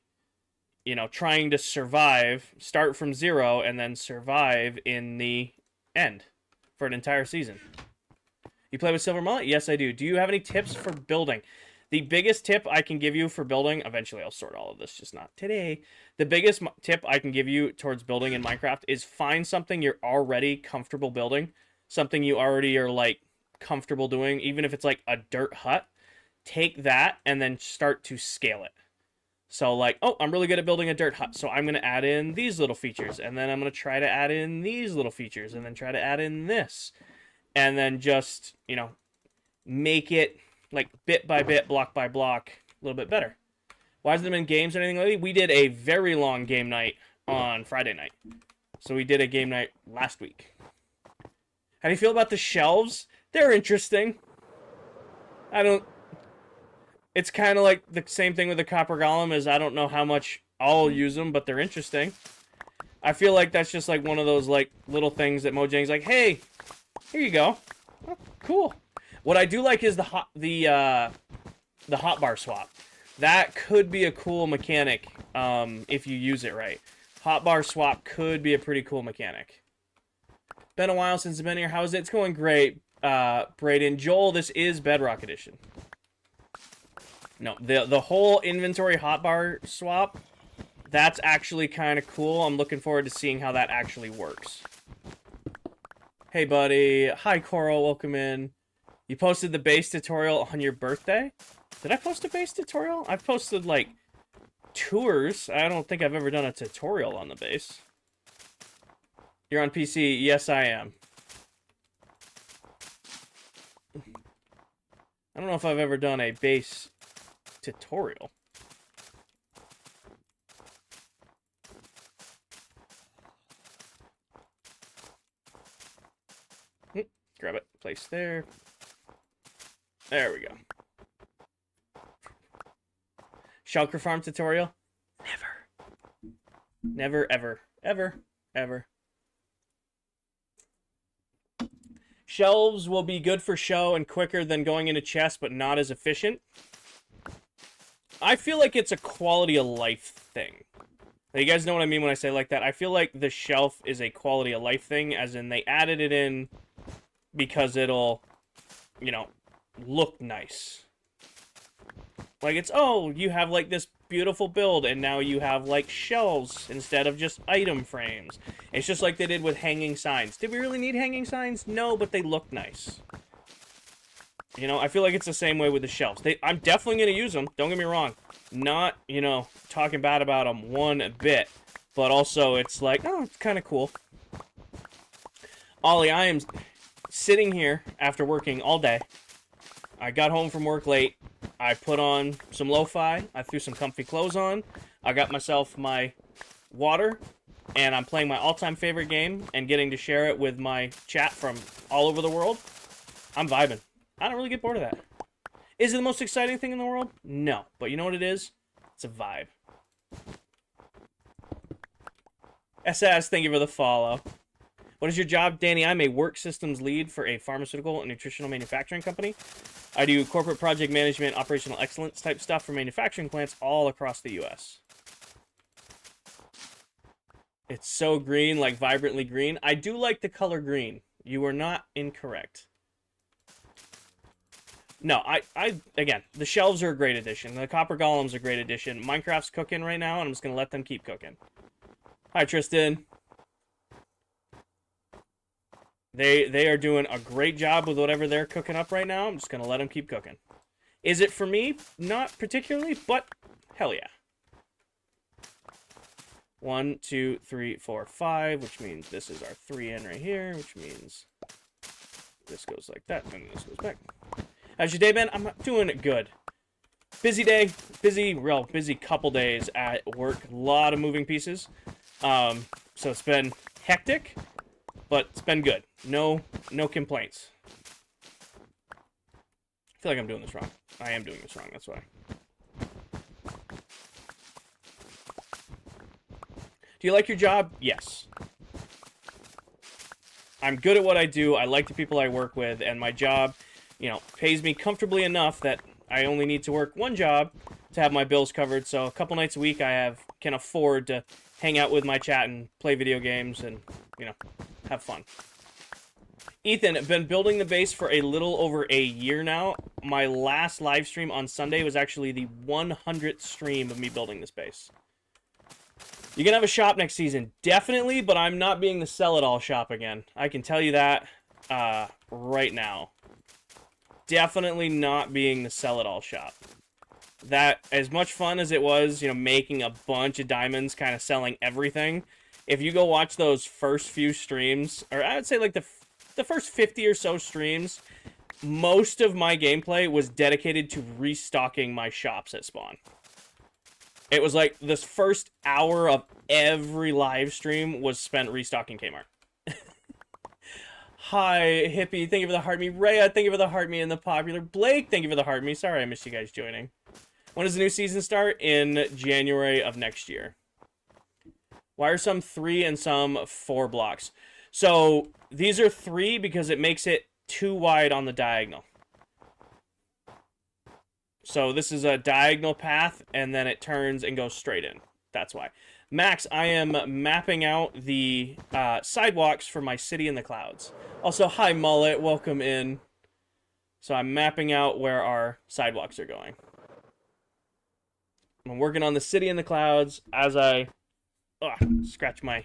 trying to survive, start from zero, and then survive in the end for an entire season. You play with Silver Mullet? Yes, I do. Do you have any tips for building? The biggest tip I can give you for building, eventually I'll sort all of this, just not today. The biggest tip I can give you towards building in Minecraft is find something you're already comfortable building, something you already are, comfortable doing, even if it's, a dirt hut. Take that and then start to scale it. So, oh, I'm really good at building a dirt hut, so I'm going to add in these little features, and then I'm going to try to add in these little features, and then try to add in this. And then just, make it, bit by bit, block by block, a little bit better. Why hasn't there been games or anything lately? We did a very long game night on Friday night. So we did a game night last week. How do you feel about the shelves? They're interesting. It's kind of like the same thing with the copper golem, as I don't know how much I'll use them, but they're interesting. I feel like that's just, one of those, little things that Mojang's like, hey, here you go. Oh, cool. What I do like is the hotbar swap. That could be a cool mechanic if you use it right. Hotbar swap could be a pretty cool mechanic. Been a while since I've been here. How's it? It's going great, Brayden. Joel, this is Bedrock Edition. No, the whole inventory hotbar swap, that's actually kind of cool. I'm looking forward to seeing how that actually works. Hey, buddy. Hi, Coral. Welcome in. You posted the base tutorial on your birthday? Did I post a base tutorial? I've posted, tours. I don't think I've ever done a tutorial on the base. You're on PC? Yes, I am. I don't know if I've ever done a base tutorial. grab it. Place there. There we go. Shulker farm tutorial? Never. Never, ever. Ever. Ever. Shelves will be good for show and quicker than going into chests, but not as efficient. I feel like it's a quality of life thing. You guys know what I mean when I say like that? I feel like the shelf is a quality of life thing, as in they added it in because it'll, you know, look nice. Like it's, oh, you have like this beautiful build and now you have like shelves instead of just item frames. It's just like they did with hanging signs. Did we really need hanging signs? No, but they look nice. You know, I feel like it's the same way with the shelves. I'm definitely going to use them, don't get me wrong. Not, you know, talking bad about them one bit. But also, it's like, oh, it's kind of cool. Ollie, I am sitting here after working all day. I got home from work late. I put on some lo-fi. I threw some comfy clothes on. I got myself my water. And I'm playing my all-time favorite game and getting to share it with my chat from all over the world. I'm vibing. I don't really get bored of that. Is it the most exciting thing in the world? No. But you know what it is? It's a vibe. SS, thank you for the follow. What is your job, Danny? I'm a work systems lead for a pharmaceutical and nutritional manufacturing company. I do corporate project management, operational excellence type stuff for manufacturing plants all across the U.S. It's so green, like vibrantly green. I do like the color green. You are not incorrect. No, again, the shelves are a great addition. The copper golems are a great addition. Minecraft's cooking right now, and I'm just going to let them keep cooking. Hi, Tristan. They are doing a great job with whatever they're cooking up right now. I'm just going to let them keep cooking. Is it for me? Not particularly, but hell yeah. 1, 2, 3, 4, 5, which means this is our 3 in right here, which means this goes like that, and this goes back. How's your day been? I'm doing good. Busy day, real busy couple days at work. A lot of moving pieces. So it's been hectic, but it's been good. No complaints. I feel like I'm doing this wrong. I am doing this wrong, that's why. Do you like your job? Yes. I'm good at what I do. I like the people I work with, and my job, you know, pays me comfortably enough that I only need to work one job to have my bills covered. So a couple nights a week I can afford to hang out with my chat and play video games and, you know, have fun. Ethan, I've been building the base for a little over a year now. My last live stream on Sunday was actually the 100th stream of me building this base. You can have a shop next season, definitely, but I'm not being the sell-it-all shop again. I can tell you that right now. Definitely not being the sell-it-all shop. That, as much fun as it was, you know, making a bunch of diamonds, kind of selling everything, if you go watch those first few streams, or I would say like the first 50 or so streams, most of my gameplay was dedicated to restocking my shops at spawn. It was like this first hour of every live stream was spent restocking Kmart. Hi, Hippie, thank you for the heart me. Rhea, thank you for the heart me. And the popular Blake, thank you for the heart me. Sorry I missed you guys joining. When does the new season start? In January of next year. Why are some 3 and some 4 blocks? So these are 3 because it makes it too wide on the diagonal. So this is a diagonal path, and then it turns and goes straight in. That's why. Max, I am mapping out the sidewalks for my city in the clouds. Also, hi, Mullet. Welcome in. So I'm mapping out where our sidewalks are going. I'm working on the city in the clouds as I scratch my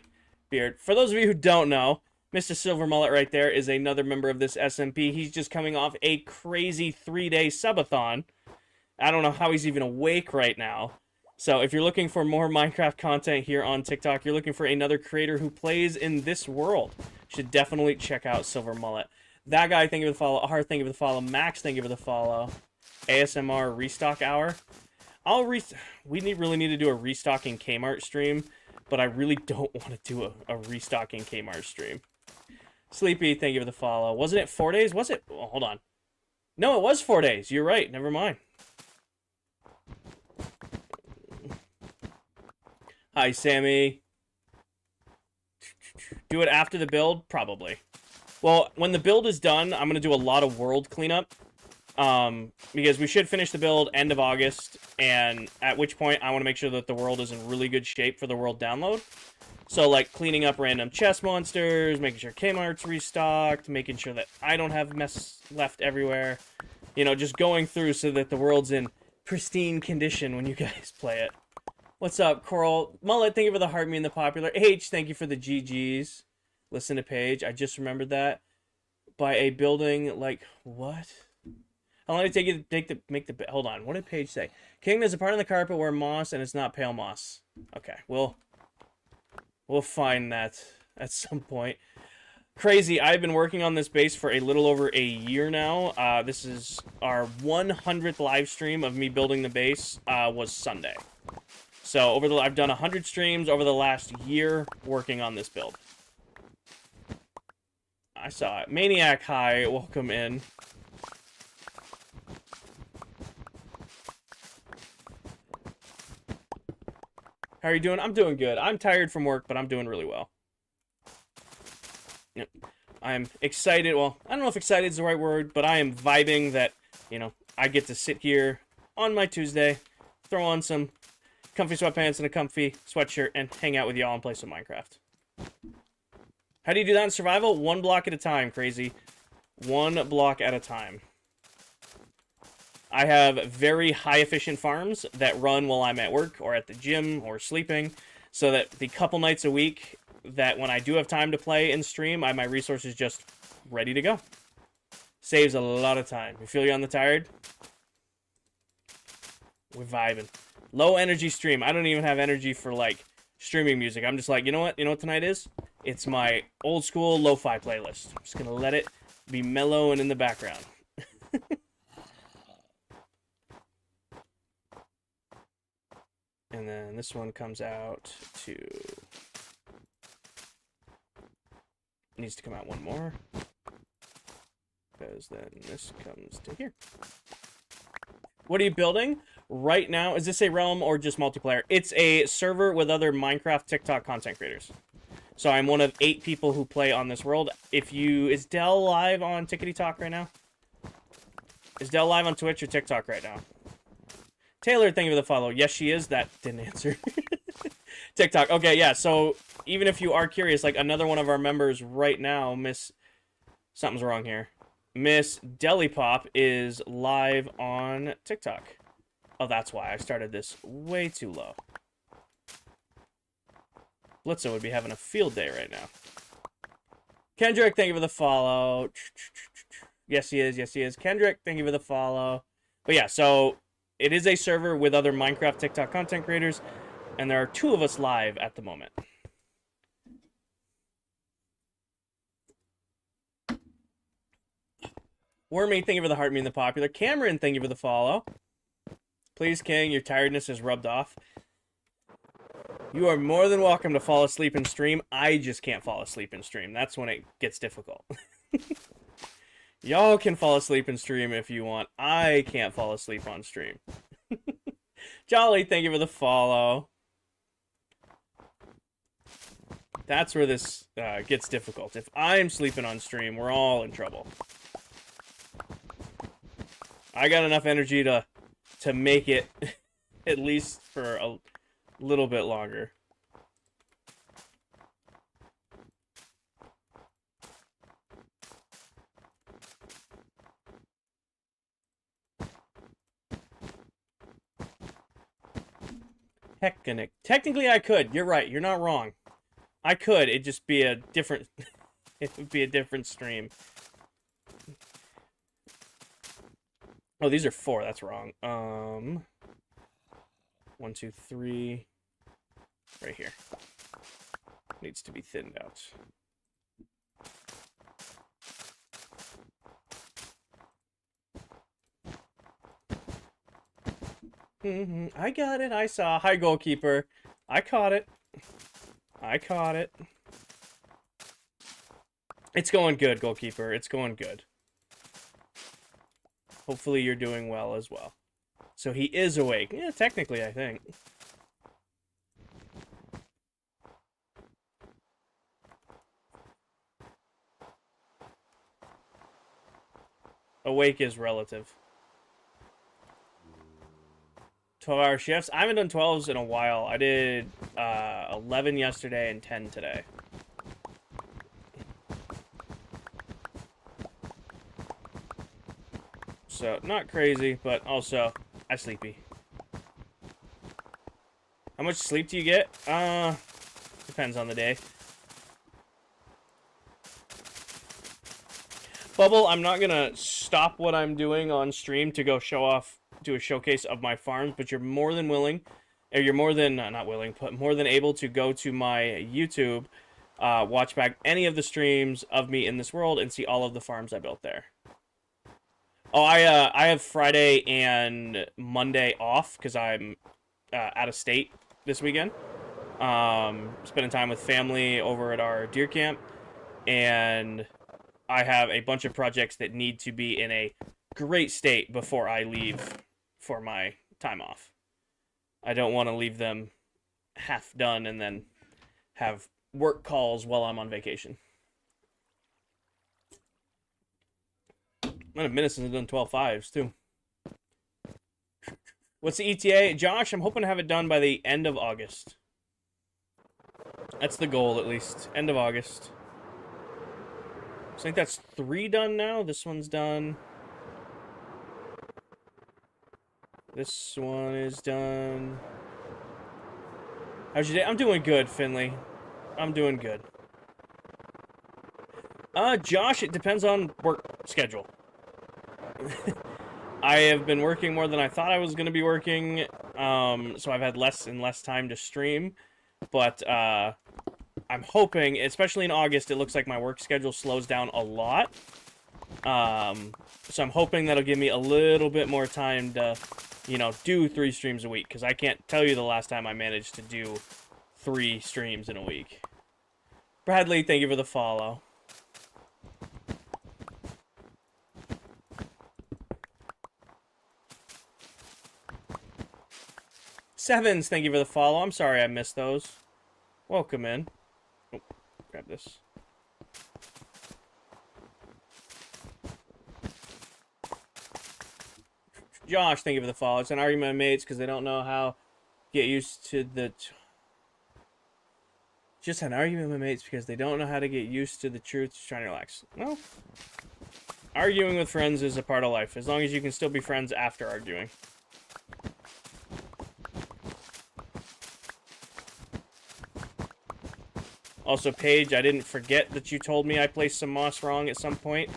beard. For those of you who don't know, Mr. Silver Mullet right there is another member of this SMP. He's just coming off a crazy 3-day subathon. I don't know how he's even awake right now. So if you're looking for more Minecraft content here on TikTok, you're looking for another creator who plays in this world, you should definitely check out Silver Mullet. That guy, thank you for the follow. Ahar, thank you for the follow. Max, thank you for the follow. ASMR restock hour. We really need to do a restocking Kmart stream, but I really don't want to do a restocking Kmart stream. Sleepy, thank you for the follow. Wasn't it 4 days? Was it? Oh, hold on. No, it was 4 days. You're right. Never mind. Hi, Sammy. Do it after the build? Probably. Well, when the build is done, I'm going to do a lot of world cleanup. Because we should finish the build end of August, and at which point I want to make sure that the world is in really good shape for the world download. So, like, cleaning up random chest monsters, making sure Kmart's restocked, making sure that I don't have mess left everywhere. You know, just going through so that the world's in pristine condition when you guys play it. What's up, Coral? Mullet, thank you for the heart me and the popular. H, thank you for the GGs. Listen to Paige. I just remembered that. By a building, like, what? How long did it take you to make the... Hold on. What did Paige say? King, there's a part on the carpet where moss, and it's not pale moss. Okay, we'll find that at some point. Crazy. I've been working on this base for a little over a year now. This is our 100th live stream of me building the base. Was Sunday. So I've done 100 streams over the last year working on this build. I saw it. Maniac, hi. Welcome in. How are you doing? I'm doing good. I'm tired from work, but I'm doing really well. Yep. I'm excited. Well, I don't know if excited is the right word, but I am vibing that, you know, I get to sit here on my Tuesday, throw on some comfy sweatpants and a comfy sweatshirt, and hang out with y'all and play some Minecraft. How do you do that in survival? 1 block at a time, crazy. 1 block at a time. I have very high-efficient farms that run while I'm at work or at the gym or sleeping, so that the couple nights a week that when I do have time to play and stream, I have my resources just ready to go. Saves a lot of time. You feel you on the tired? We're vibing. Low energy stream. I don't even have energy for, like, streaming music. I'm just like, you know what? You know what tonight is? It's my old school lo-fi playlist. I'm just gonna let it be mellow and in the background. And then this one comes out to... Needs to come out one more. Because then this comes to here. What are you building? Right now, is this a realm or just multiplayer? It's a server with other Minecraft TikTok content creators. So I'm one of 8 people who play on this world. Is Dell live on Tickety Talk right now? Is Dell live on Twitch or TikTok right now? Taylor, thank you for the follow. Yes, she is. That didn't answer. TikTok. Okay, yeah. So even if you are curious, like another one of our members right now, Miss... Something's wrong here. Miss Delipop is live on TikTok. Oh, that's why I started this way too low. Blitzo would be having a field day right now. Kendrick, thank you for the follow. Yes, he is. Yes, he is. Kendrick, thank you for the follow. But yeah, so it is a server with other Minecraft TikTok content creators, and there are 2 of us live at the moment. Wormy, thank you for the heart, me and the popular. Cameron, thank you for the follow. Please, King, your tiredness is rubbed off. You are more than welcome to fall asleep in stream. I just can't fall asleep in stream. That's when it gets difficult. Y'all can fall asleep in stream if you want. I can't fall asleep on stream. Jolly, thank you for the follow. That's where this gets difficult. If I'm sleeping on stream, we're all in trouble. I got enough energy to make it at least for a little bit longer. Technically, I could. You're right. You're not wrong. I could. It'd just be a different... it would be a different stream. Oh, these are 4. That's wrong. 1, 2, 3. Right here. Needs to be thinned out. I got it. I saw. Hi, goalkeeper. I caught it. I caught it. It's going good, goalkeeper. It's going good. Hopefully you're doing well as well. So he is awake. Yeah, technically, I think. Awake is relative. 12-hour shifts? I haven't done 12s in a while. I did 11 yesterday and 10 today. So, not crazy, but also, I sleepy. How much sleep do you get? Depends on the day. Bubble, I'm not gonna stop what I'm doing on stream to go do a showcase of my farms, but you're more than willing, or you're more than, not willing, but more than able to go to my YouTube, watch back any of the streams of me in this world, and see all of the farms I built there. Oh, I have Friday and Monday off, because I'm out of state this weekend. Spending time with family over at our deer camp, and I have a bunch of projects that need to be in a great state before I leave for my time off. I don't want to leave them half done and then have work calls while I'm on vacation. Been a minute since I've done 12.5s too. What's the ETA? Josh, I'm hoping to have it done by the end of August. That's the goal, at least. End of August. So I think that's 3 done now. This one's done. This one is done. How's your day? I'm doing good, Finley. I'm doing good. Josh, it depends on work schedule. I have been working more than I thought I was going to be working, so I've had less and less time to stream, but I'm hoping, especially in August, it looks like my work schedule slows down a lot, so I'm hoping that'll give me a little bit more time to, do 3 streams a week, because I can't tell you the last time I managed to do 3 streams in a week. Bradley, thank you for the follow. Sevens, thank you for the follow. I'm sorry I missed those. Welcome in. Oh, grab this. Josh, thank you for the follow. It's an argument of mates because they don't know how to get used to the... Just an argument with mates because they don't know how to get used to the truth. Just trying to relax. Well, arguing with friends is a part of life, as long as you can still be friends after arguing. Also, Paige, I didn't forget that you told me I placed some moss wrong at some point.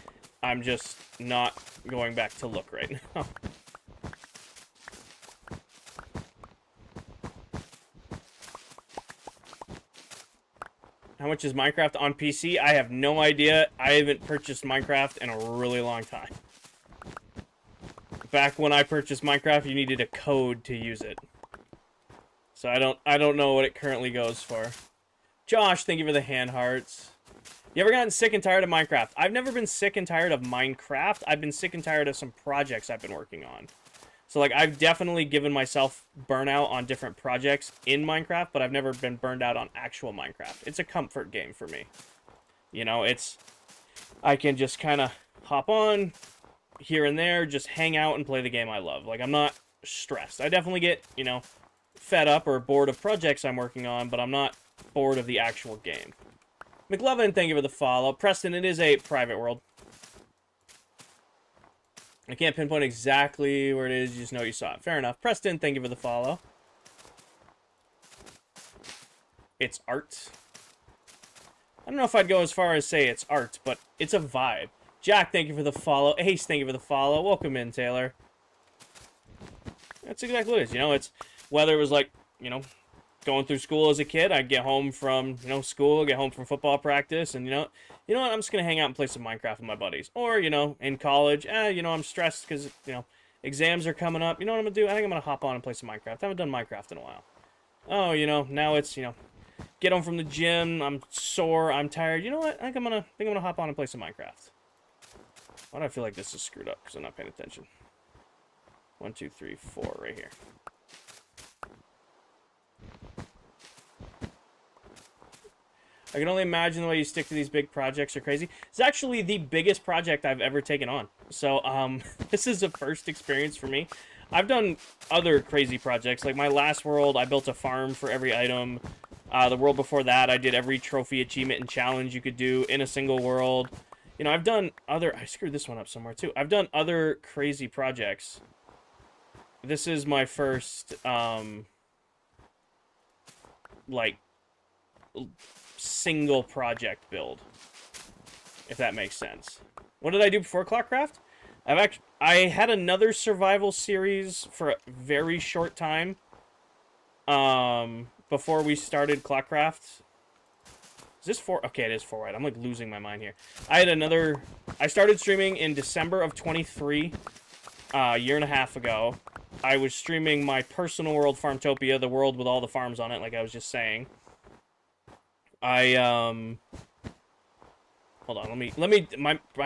I'm just not going back to look right now. How much is Minecraft on PC? I have no idea. I haven't purchased Minecraft in a really long time. Back when I purchased Minecraft, you needed a code to use it. So I don't know what it currently goes for. Josh, thank you for the hand hearts. You ever gotten sick and tired of Minecraft? I've never been sick and tired of Minecraft. I've been sick and tired of some projects I've been working on. So, like, I've definitely given myself burnout on different projects in Minecraft, but I've never been burned out on actual Minecraft. It's a comfort game for me. I can just kind of hop on here and there, just hang out and play the game I love. Like, I'm not stressed. I definitely get, fed up or bored of projects I'm working on, but I'm not bored of the actual game. McLovin, thank you for the follow. Preston, it is a private world. I can't pinpoint exactly where it is, you just know you saw it. Fair enough. Preston, thank you for the follow. It's art. I don't know if I'd go as far as say it's art, but it's a vibe. Jack, thank you for the follow. Ace, thank you for the follow. Welcome in, Taylor. That's exactly what it is. It's whether it was like, going through school as a kid, I'd get home from, school, get home from football practice, and, you know what, I'm just going to hang out and play some Minecraft with my buddies. Or, in college, I'm stressed because, exams are coming up. You know what I'm going to do? I think I'm going to hop on and play some Minecraft. I haven't done Minecraft in a while. Oh, now it's, get home from the gym, I'm sore, I'm tired. You know what? I think I'm gonna hop on and play some Minecraft. Why do I feel like this is screwed up? Because I'm not paying attention. 1, 2, 3, 4, right here. I can only imagine the way you stick to these big projects are crazy. It's actually the biggest project I've ever taken on. So, this is a first experience for me. I've done other crazy projects. Like my last world, I built a farm for every item. The world before that, I did every trophy, achievement, and challenge you could do in a single world. You know, I've done other... I screwed this one up somewhere, too. I've done other crazy projects. This is my first, like, single project build, if that makes sense. What did I do before ClockCraft? I had another survival series for a very short time, before we started ClockCraft. Is this 4? Okay, it is 4 wide. I'm like losing my mind here. I started streaming in December of 23, a year and a half ago. I was streaming my personal world, Farmtopia, the world with all the farms on it, like I was just saying. Hold on, I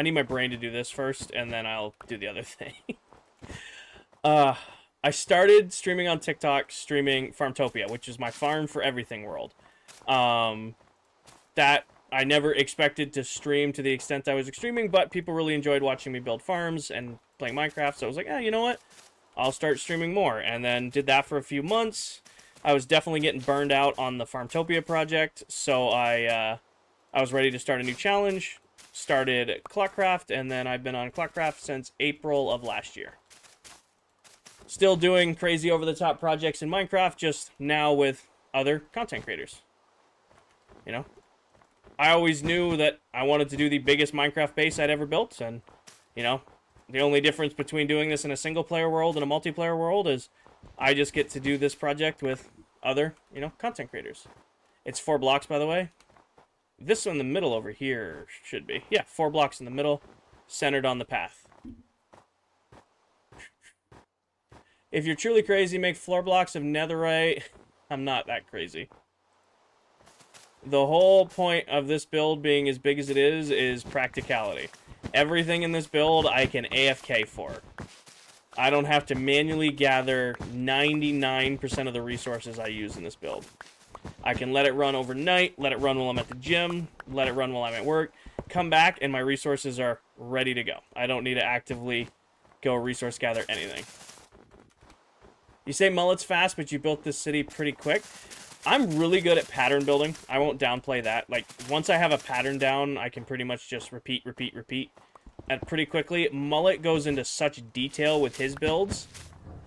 need my brain to do this first, and then I'll do the other thing. I started streaming on TikTok, streaming Farmtopia, which is my farm for everything world. That I never expected to stream to the extent I was streaming, but people really enjoyed watching me build farms and playing Minecraft, so I was like, you know what? I'll start streaming more, and then did that for a few months. I was definitely getting burned out on the Farmtopia project, so I was ready to start a new challenge, started ClockCraft, and then I've been on ClockCraft since April of last year. Still doing crazy over-the-top projects in Minecraft, just now with other content creators. You know? I always knew that I wanted to do the biggest Minecraft base I'd ever built, and, you know, the only difference between doing this in a single-player world and a multiplayer world is I just get to do this project with other, you know, content creators. It's 4 blocks, by the way. This one in the middle over here should be. Yeah, 4 blocks in the middle, centered on the path. If you're truly crazy, make floor blocks of netherite. I'm not that crazy. The whole point of this build being as big as it is practicality. Everything in this build I can AFK for. I don't have to manually gather 99% of the resources I use in this build. I can let it run overnight, let it run while I'm at the gym, let it run while I'm at work, come back, and my resources are ready to go. I don't need to actively go resource gather anything. You say mullet's fast, but you built this city pretty quick. I'm really good at pattern building. I won't downplay that. Like, once I have a pattern down, I can pretty much just repeat. And pretty quickly, Mullet goes into such detail with his builds.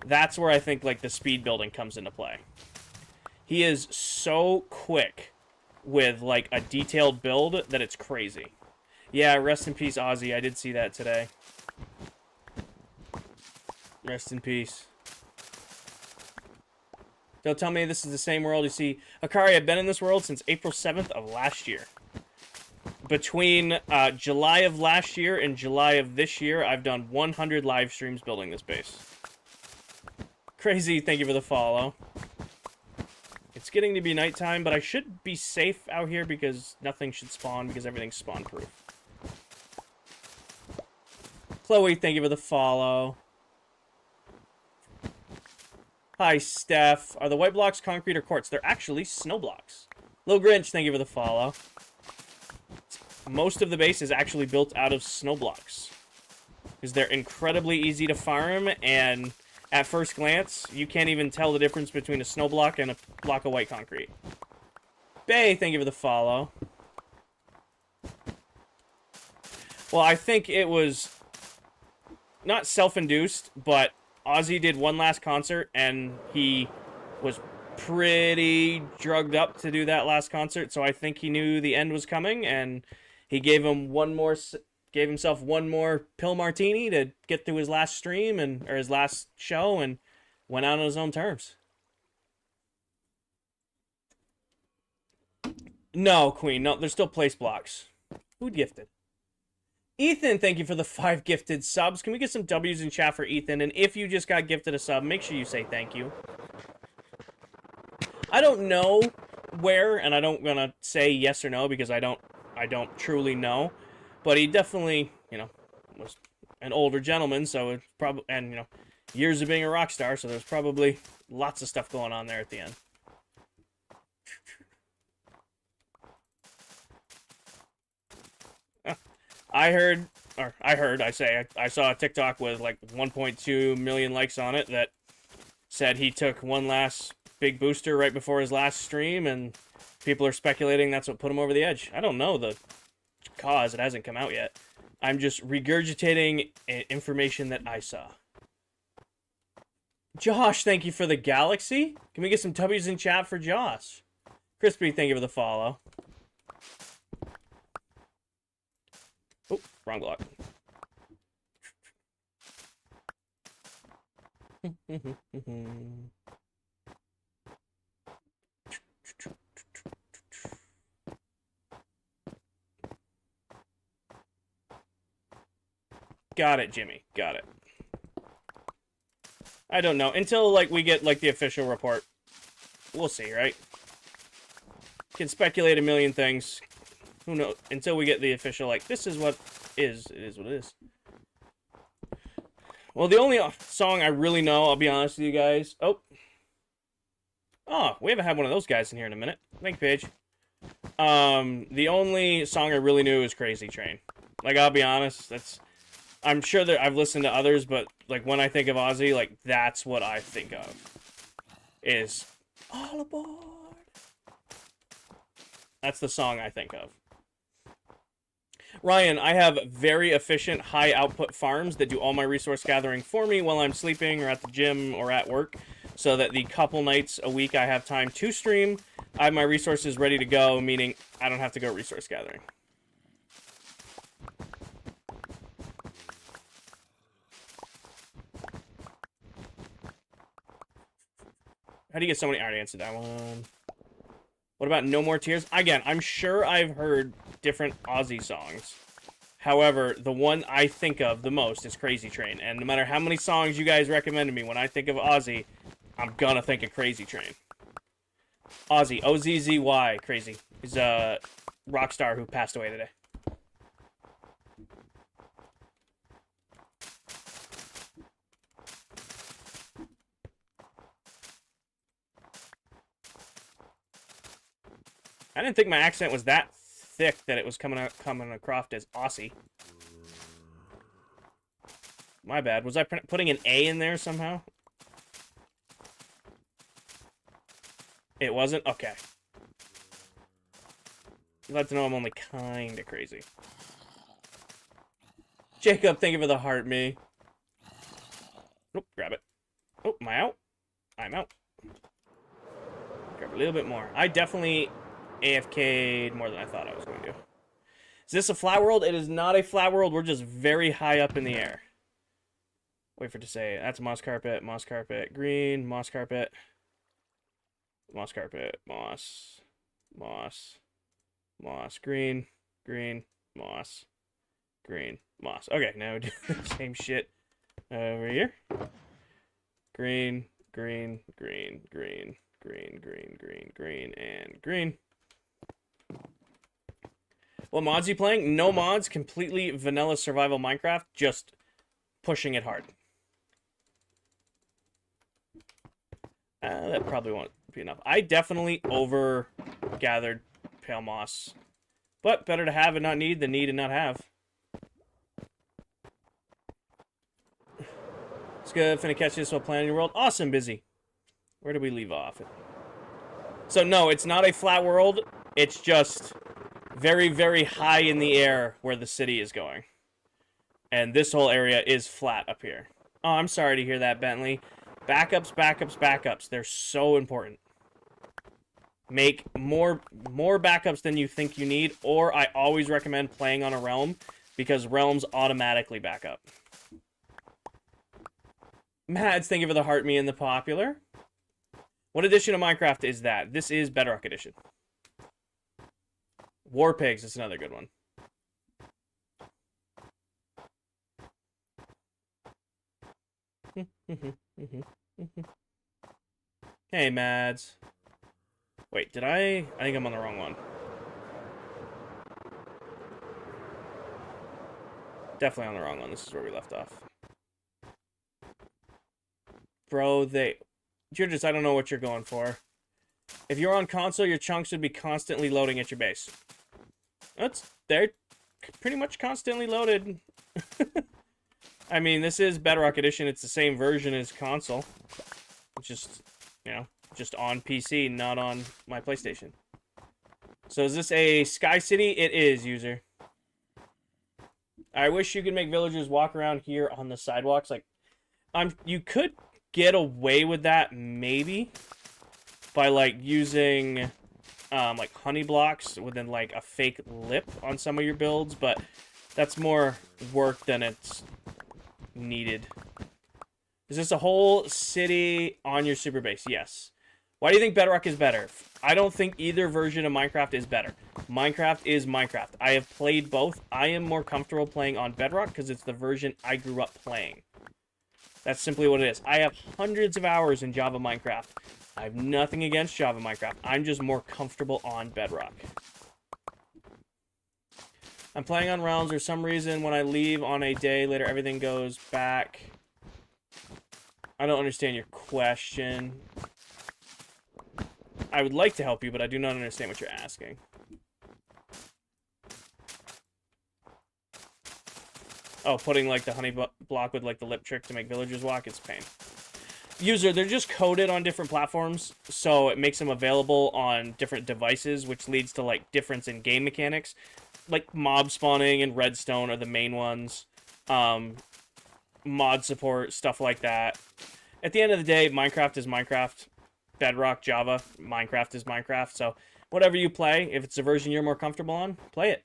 That's where I think, like, the speed building comes into play. He is so quick with, like, a detailed build that it's crazy. Yeah, rest in peace, Ozzy. I did see that today. Rest in peace. Don't tell me this is the same world. You see, Akari, I've been in this world since April 7th of last year. Between July of last year and July of this year, I've done 100 live streams building this base. Crazy, thank you for the follow. It's getting to be nighttime, but I should be safe out here because nothing should spawn because everything's spawn-proof. Chloe, thank you for the follow. Hi, Steph. Are the white blocks concrete or quartz? They're actually snow blocks. Lil Grinch, thank you for the follow. Most of the base is actually built out of snow blocks. Because they're incredibly easy to farm, and at first glance, you can't even tell the difference between a snow block and a block of white concrete. Bay, thank you for the follow. Well, I think it was not self-induced, but Ozzy did one last concert, and he was pretty drugged up to do that last concert, so I think he knew the end was coming, and he gave himself one more pill martini to get through his last stream or his last show, and went out on his own terms. No, Queen, no, there's still place blocks. Who gifted? Ethan, thank you for the 5 gifted subs. Can we get some W's in chat for Ethan? And if you just got gifted a sub, make sure you say thank you. I don't know where, and I don't gonna say yes or no because I don't truly know, but he definitely, was an older gentleman, so it's probably, and years of being a rock star, so there's probably lots of stuff going on there at the end. I saw a TikTok with like 1.2 million likes on it that said he took one last big booster right before his last stream, and people are speculating that's what put him over the edge. I don't know the cause, it hasn't come out yet. I'm just regurgitating information that I saw. Josh, thank you for the galaxy. Can we get some W's in chat for Josh? Crispy, thank you for the follow. Oh, wrong block. Got it, Jimmy. Got it. I don't know. Until, like, we get, like, the official report. We'll see, right? Can speculate a million things. Who knows? Until we get the official, like, this is what is. It is what it is. Well, the only song I really know, I'll be honest with you guys. Oh, we haven't had one of those guys in here in a minute. Thank you, Paige. The only song I really knew was Crazy Train. Like, I'll be honest, I'm sure that I've listened to others, but, like, when I think of Ozzy, like, that's what I think of. Is All Aboard. That's the song I think of. Ryan, I have very efficient, high-output farms that do all my resource gathering for me while I'm sleeping or at the gym or at work, so that the couple nights a week I have time to stream, I have my resources ready to go, meaning I don't have to go resource gathering. How do you get so many? I already answered that one. What about No More Tears? Again, I'm sure I've heard different Ozzy songs. However, the one I think of the most is Crazy Train. And no matter how many songs you guys recommend to me, when I think of Ozzy, I'm gonna think of Crazy Train. Ozzy, O-Z-Z-Y, Crazy. He's a rock star who passed away today. I didn't think my accent was that thick that it was coming across as Aussie. My bad. Was I putting an A in there somehow? It wasn't? Okay. Glad to know I'm only kinda crazy. Jacob, thank you for the heart, me. Nope, grab it. Oh, am I out? I'm out. Grab a little bit more. I definitely AFK'd more than I thought I was going to. Is this a flat world? It is not a flat world. We're just very high up in the air. Wait for it to say. That's moss carpet, green, moss carpet, moss carpet, moss, green, moss, green, moss. Okay, now we do the same shit over here. Green, and green. What mods are you playing? No mods, completely vanilla survival Minecraft, just pushing it hard. That probably won't be enough. I definitely over-gathered pale moss. But better to have and not need than need and not have. It's good. Finna catch this while planning your world. Awesome, busy. Where did we leave off? So, no, it's not a flat world. It's just very, very high in the air where the city is going. And this whole area is flat up here. Oh, I'm sorry to hear that, Bentley. Backups. They're so important. Make more backups than you think you need, or I always recommend playing on a realm, because realms automatically back up. Mads, thank you for the heart me and the popular. What edition of Minecraft is that? This is Bedrock Edition. War Pigs is another good one. Hey, Mads. Wait, did I think I'm on the wrong one. Definitely on the wrong one. This is where we left off. Bro, you're just, I don't know what you're going for. If you're on console, your chunks would be constantly loading at your base. They're pretty much constantly loaded. I mean, this is Bedrock Edition. It's the same version as console. It's just, you know, just on PC, not on my PlayStation. So is this a Sky City? It is, user. I wish you could make villagers walk around here on the sidewalks. Like, you could get away with that, maybe, by, like, using, like, honey blocks within, like, a fake lip on some of your builds, but that's more work than it's needed. Is this a whole city on your super base? Yes. Why do you think Bedrock is better? I don't think either version of Minecraft is better. Minecraft is Minecraft. I have played both. I am more comfortable playing on Bedrock because it's the version I grew up playing. That's simply what it is. I have hundreds of hours in Java Minecraft. I have nothing against Java Minecraft. I'm just more comfortable on Bedrock. I'm playing on Realms. For some reason, when I leave on a day later, everything goes back. I don't understand your question. I would like to help you, but I do not understand what you're asking. Oh, putting, like, the honey block with, like, the lip trick to make villagers walk, it's pain. User, they're just coded on different platforms, so it makes them available on different devices, which leads to, like, difference in game mechanics. Like, mob spawning and redstone are the main ones. Mod support, stuff like that. At the end of the day, Minecraft is Minecraft. Bedrock, Java, Minecraft is Minecraft. So, whatever you play, if it's a version you're more comfortable on, play it.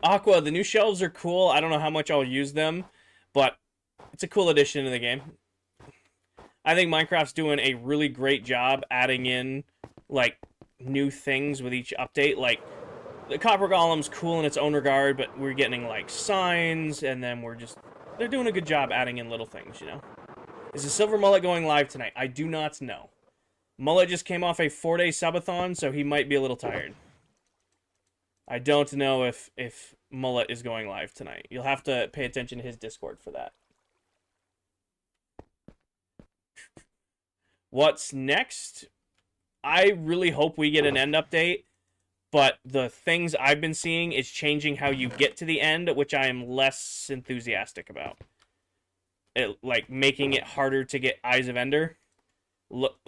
Aqua, the new shelves are cool. I don't know how much I'll use them, but it's a cool addition to the game. I think Minecraft's doing a really great job adding in, like, new things with each update. Like, the Copper Golem's cool in its own regard, but we're getting, like, signs, and then they're doing a good job adding in little things, you know? Is the Silver Mullet going live tonight? I do not know. Mullet just came off a 4-day subathon, so he might be a little tired. I don't know if Mullet is going live tonight. You'll have to pay attention to his Discord for that. What's next? I really hope we get an end update, but the things I've been seeing is changing how you get to the end, which I am less enthusiastic about. Like, making it harder to get Eyes of Ender. Look,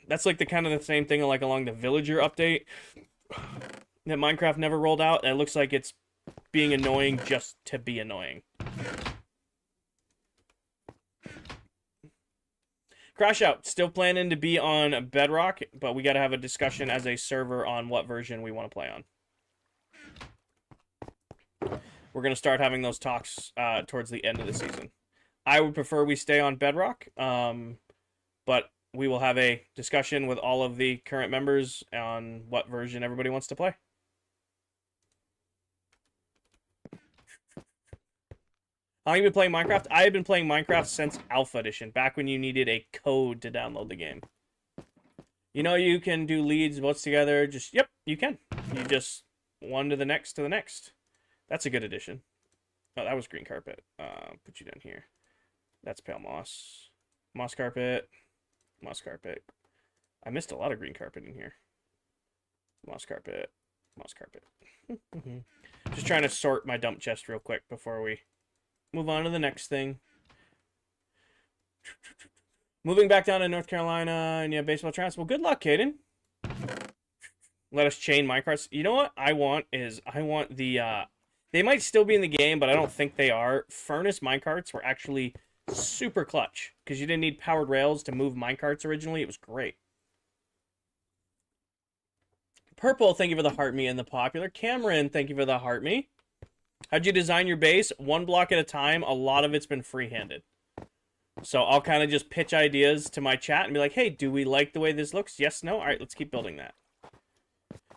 that's like the kind of the same thing like along the villager update that Minecraft never rolled out. It looks like it's being annoying just to be annoying. Crash Out, still planning to be on Bedrock, but we got to have a discussion as a server on what version we want to play on. We're going to start having those talks towards the end of the season. I would prefer we stay on Bedrock, but we will have a discussion with all of the current members on what version everybody wants to play. How long have you been playing Minecraft? I have been playing Minecraft since Alpha Edition, back when you needed a code to download the game. You know you can do leads, votes together, yep, you can. You just one to the next to the next. That's a good addition. Oh, that was green carpet. Put you down here. That's pale moss. Moss carpet. Moss carpet. I missed a lot of green carpet in here. Moss carpet. Moss carpet. Just trying to sort my dump chest real quick before we move on to the next thing. Moving back down to North Carolina and yeah, baseball transfer. Well, good luck, Caden. Let us chain minecarts. You know what I want the they might still be in the game, but I don't think they are. Furnace minecarts were actually super clutch because you didn't need powered rails to move minecarts originally. It was great. Purple, thank you for the heart me and the popular. Cameron, thank you for the heart me. How'd you design your base? One block at a time. A lot of it's been free-handed. So I'll kind of just pitch ideas to my chat and be like, hey, do we like the way this looks? Yes, no? All right, let's keep building that.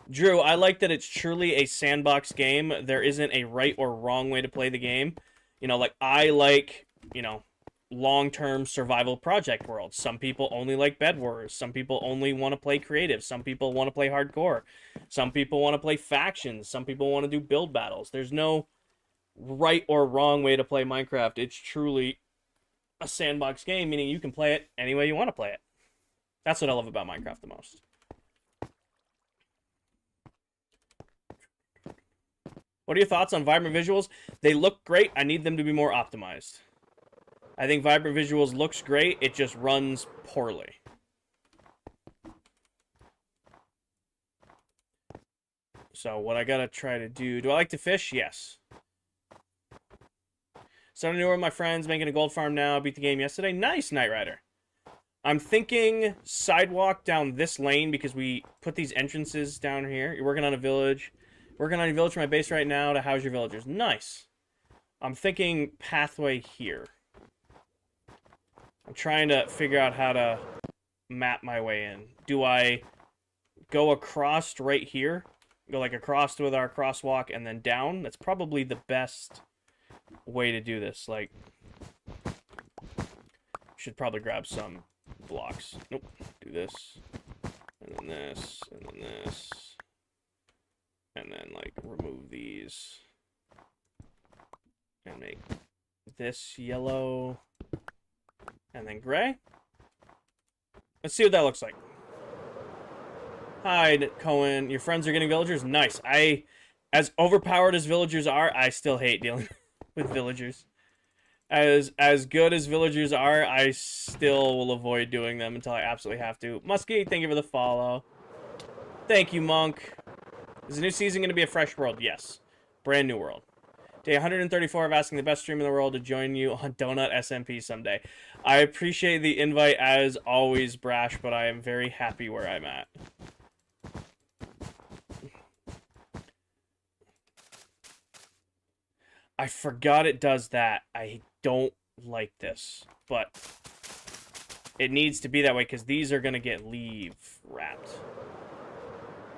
Drew, I like that it's truly a sandbox game. There isn't a right or wrong way to play the game. You know, like, I like, you know, long-term survival project worlds. Some people only like Bed Wars. Some people only want to play creative. Some people want to play hardcore. Some people want to play factions. Some people want to do build battles. There's no right or wrong way to play Minecraft. It's truly a sandbox game, meaning you can play it any way you want to play it. That's what I love about Minecraft the most. What are your thoughts on vibrant visuals? They look great. I need them to be more optimized. I think vibrant visuals looks great. It just runs poorly. So what I gotta try to do I like to fish? Yes. Starting new with my friends, making a gold farm now. Beat the game yesterday. Nice, Knight Rider. I'm thinking sidewalk down this lane because we put these entrances down here. You're working on a village. Working on your village for my base right now to house your villagers. Nice. I'm thinking pathway here. I'm trying to figure out how to map my way in. Do I go across right here? Go like across with our crosswalk and then down? That's probably the best way to do this. Like, should probably grab some blocks. Nope. Do this. And then this. And then this. And then, like, remove these. And make this yellow. And then gray. Let's see what that looks like. Hi, Cohen. Your friends are getting villagers? Nice. As overpowered as villagers are, I still hate dealing with villagers. As good as villagers are, I still will avoid doing them until I absolutely have to. Muskie, thank you for the follow. Thank you, Monk. Is the new season going to be a fresh world? Yes. Brand new world. Day 134 of asking the best streamer in the world to join you on Donut SMP someday. I appreciate the invite as always, Brash, but I am very happy where I'm at. I forgot it does that. I don't like this, but it needs to be that way because these are going to get leaf wrapped.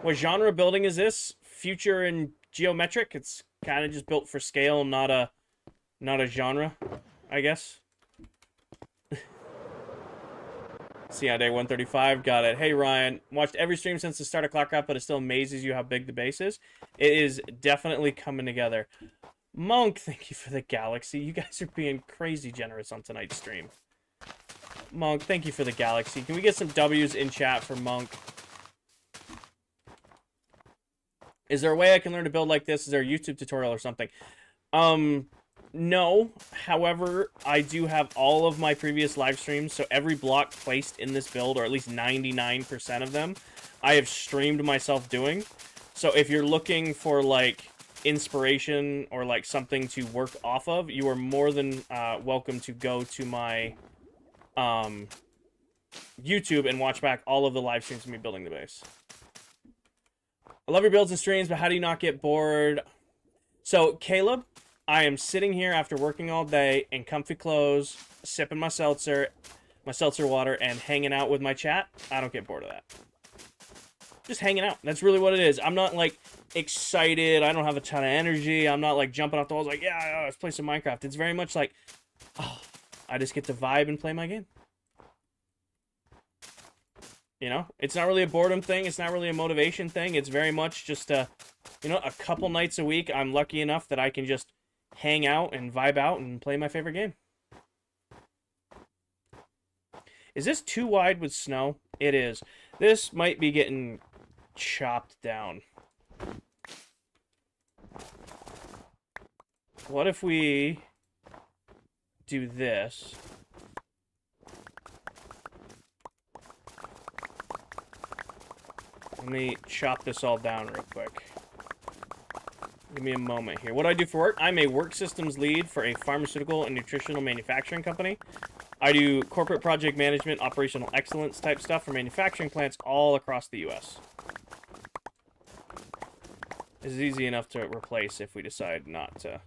What genre building is this? Future and geometric? It's kind of just built for scale, not a genre, I guess. See on day 135, got it. Hey Ryan, watched every stream since the start of ClockCraft, but it still amazes you how big the base is. It is definitely coming together. Monk, thank you for the galaxy. You guys are being crazy generous on tonight's stream. Monk, thank you for the galaxy. Can we get some W's in chat for Monk? Is there a way I can learn to build like this? Is there a YouTube tutorial or something? No. However, I do have all of my previous live streams, so every block placed in this build, or at least 99% of them, I have streamed myself doing. So if you're looking for, like, inspiration or, like, something to work off of, you are more than welcome to go to my YouTube and watch back all of the live streams of me building the base. I love your builds and streams, but how do you not get bored? So, Caleb, I am sitting here after working all day in comfy clothes, sipping my seltzer water, and hanging out with my chat. I don't get bored of that. Just hanging out. That's really what it is. I'm not, like, excited. I don't have a ton of energy. I'm not, like, jumping off the walls like, yeah, let's play some Minecraft. It's very much like, oh, I just get to vibe and play my game. You know, it's not really a boredom thing. It's not really a motivation thing. It's very much just a, you know, a couple nights a week. I'm lucky enough that I can just hang out and vibe out and play my favorite game. Is this too wide with snow? It is. This might be getting chopped down. What if we do this? Let me chop this all down real quick. Give me a moment here. What do I do for work? I'm a work systems lead for a pharmaceutical and nutritional manufacturing company. I do corporate project management, operational excellence type stuff for manufacturing plants all across the U.S. This is easy enough to replace if we decide not to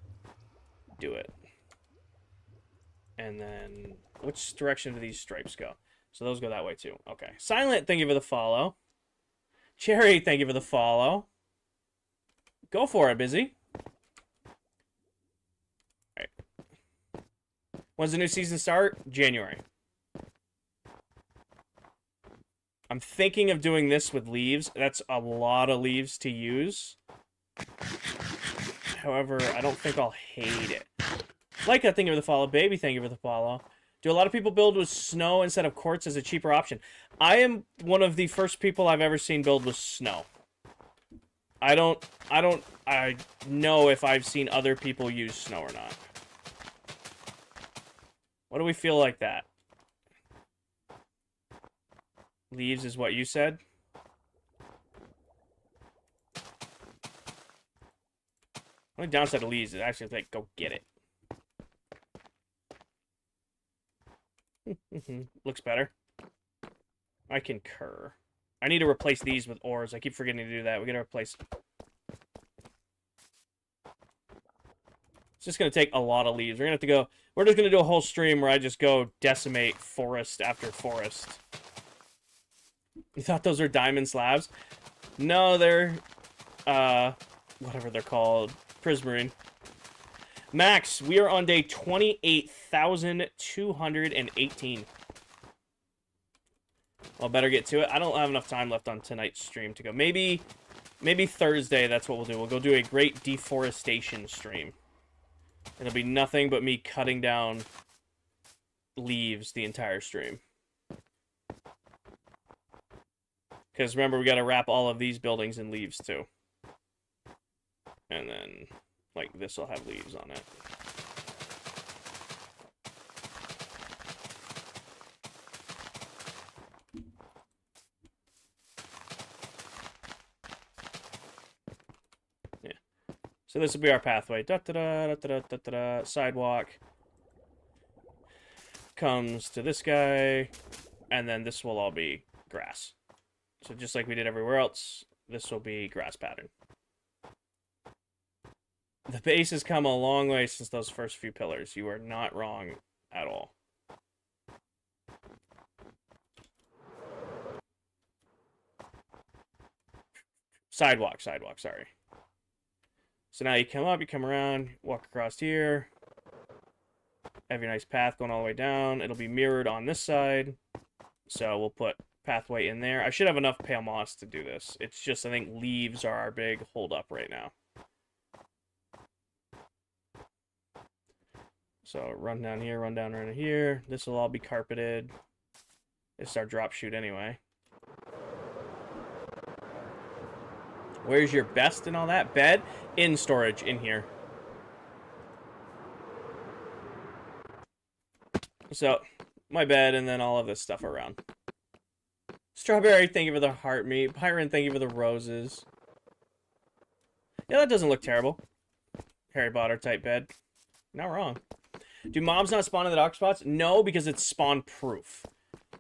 do it. And then, which direction do these stripes go? So those go that way too. Okay. Silent, thank you for the follow. Cherry, thank you for the follow. Go for it, Busy. Alright. When's the new season start? January. I'm thinking of doing this with leaves. That's a lot of leaves to use. However, I don't think I'll hate it. Leica, thank you for the follow. Baby, thank you for the follow. Do a lot of people build with snow instead of quartz as a cheaper option? I am one of the first people I've ever seen build with snow. I know if I've seen other people use snow or not. What do we feel like that? Leaves is what you said? Only downside of leaves is actually like, go get it. Looks better. I concur. I need to replace these with ores. I keep forgetting to do that. We gotta replace... It's just gonna take a lot of leaves. We're gonna have to go... We're just gonna do a whole stream where I just go decimate forest after forest. You thought those were diamond slabs? No, they're... whatever they're called. Prismarine. Max, we are on day 28,218. Well, better get to it. I don't have enough time left on tonight's stream to go. Maybe Thursday, that's what we'll do. We'll go do a great deforestation stream. It'll be nothing but me cutting down leaves the entire stream. Because remember, we got to wrap all of these buildings in leaves, too. And then, like, this will have leaves on it. Yeah. So this will be our pathway. Da-da-da, sidewalk. Comes to this guy. And then this will all be grass. So just like we did everywhere else, this will be grass pattern. The base has come a long way since those first few pillars. You are not wrong at all. Sidewalk, sorry. So now you come up, you come around, walk across here. Have your nice path going all the way down. It'll be mirrored on this side. So we'll put pathway in there. I should have enough pale moss to do this. It's just, I think, leaves are our big hold up right now. So run down here, run down right here. This will all be carpeted. This is our drop chute anyway. Where's your best and all that? Bed? In storage, in here. So, my bed and then all of this stuff around. Strawberry, thank you for the heart meat. Pyron, thank you for the roses. Yeah, that doesn't look terrible. Harry Potter type bed. Not wrong. Do mobs not spawn in the dark spots? No, because it's spawn proof.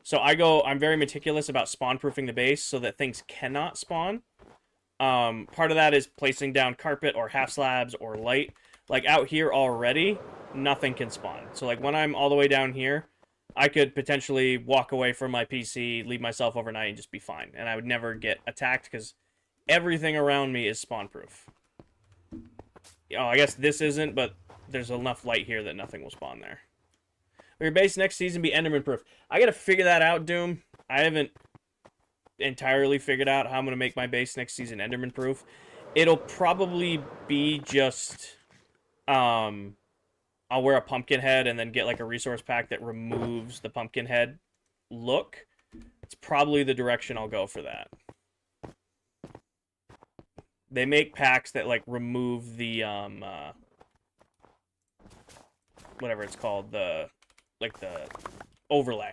So I'm very meticulous about spawn proofing the base so that things cannot spawn. Part of that is placing down carpet or half slabs or light. Like out here already, nothing can spawn. So like when I'm all the way down here, I could potentially walk away from my PC, leave myself overnight, and just be fine. And I would never get attacked because everything around me is spawn proof. Oh, I guess this isn't, but there's enough light here that nothing will spawn there. Will your base next season be Enderman proof? I gotta figure that out, Doom. I haven't entirely figured out how I'm gonna make my base next season Enderman proof. It'll probably be just I'll wear a pumpkin head and then get like a resource pack that removes the pumpkin head look. It's probably the direction I'll go for that. They make packs that like remove the whatever it's called, the overlay.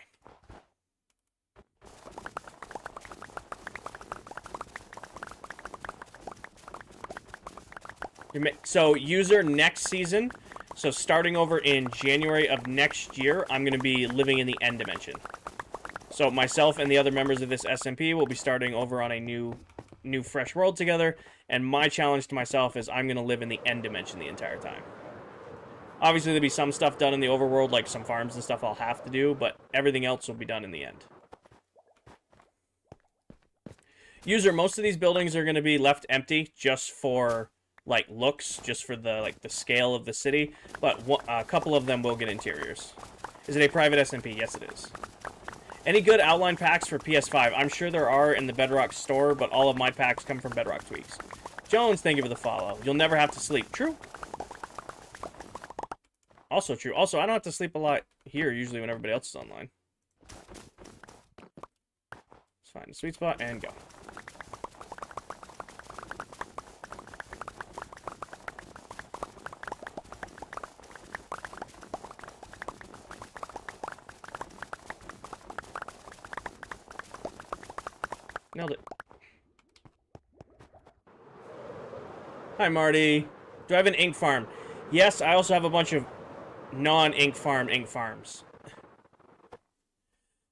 So user next season, so starting over in January of next year, I'm going to be living in the end dimension. So myself and the other members of this SMP will be starting over on a new fresh world together, and my challenge to myself is I'm going to live in the end dimension the entire time. Obviously, there'll be some stuff done in the overworld, like some farms and stuff I'll have to do, but everything else will be done in the end. User, most of these buildings are going to be left empty just for like looks, just for the like the scale of the city. But a couple of them will get interiors. Is it a private SMP? Yes, it is. Any good outline packs for PS5? I'm sure there are in the Bedrock store, but all of my packs come from Bedrock Tweaks. Jones, thank you for the follow. You'll never have to sleep. True. Also true. Also, I don't have to sleep a lot here, usually when everybody else is online. Let's find a sweet spot and go. Nailed it. Hi, Marty. Do I have an ink farm? Yes, I also have a bunch of non-ink farm ink farms.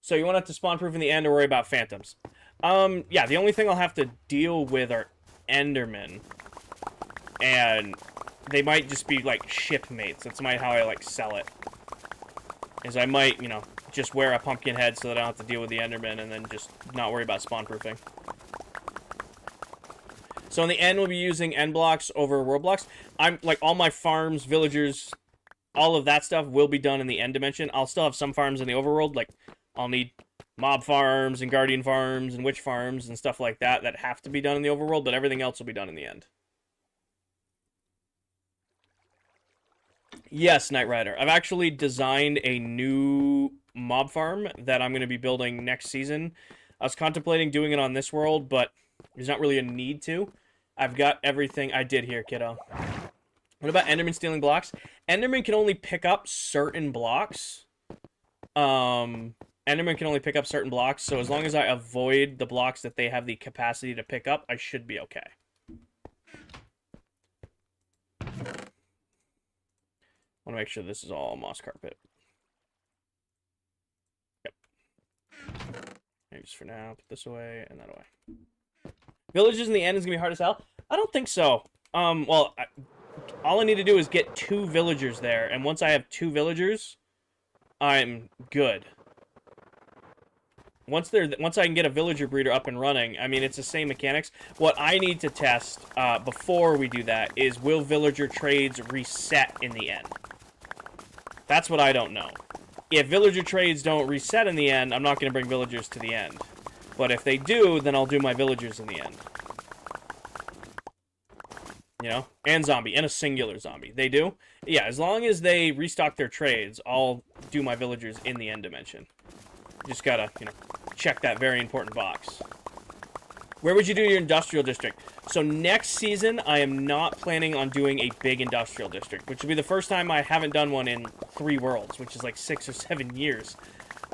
So you want it to spawn-proof in the end or worry about phantoms? Yeah, the only thing I'll have to deal with are Endermen. And they might just be, like, shipmates. That's how I, like, sell it. Is I might, you know, just wear a pumpkin head so that I don't have to deal with the Enderman and then just not worry about spawn-proofing. So in the end, we'll be using end blocks over world blocks. I'm, like, all my farms, villagers, all of that stuff will be done in the end dimension. I'll still have some farms in the overworld, like, I'll need mob farms and guardian farms and witch farms and stuff like that that have to be done in the overworld, but everything else will be done in the end. Yes, Knight Rider. I've actually designed a new mob farm that I'm going to be building next season. I was contemplating doing it on this world, but there's not really a need to. I've got everything I did here, kiddo. What about Enderman stealing blocks? Enderman can only pick up certain blocks. Enderman can only pick up certain blocks, so as long as I avoid the blocks that they have the capacity to pick up, I should be okay. I want to make sure this is all moss carpet. Yep. Maybe just for now, put this away and that away. Villages in the end is going to be hard as hell? I don't think so. Well, all I need to do is get 2 villagers there, and once I have 2 villagers, I'm good. Once I can get a villager breeder up and running, I mean, it's the same mechanics. What I need to test before we do that is, will villager trades reset in the end? That's what I don't know. If villager trades don't reset in the end, I'm not going to bring villagers to the end. But if they do, then I'll do my villagers in the end. You know? And zombie. And a singular zombie. They do? Yeah, as long as they restock their trades, I'll do my villagers in the end dimension. Just gotta, you know, check that very important box. Where would you do your industrial district? So next season, I am not planning on doing a big industrial district, which will be the first time I haven't done one in 3 worlds, which is like 6 or 7 years.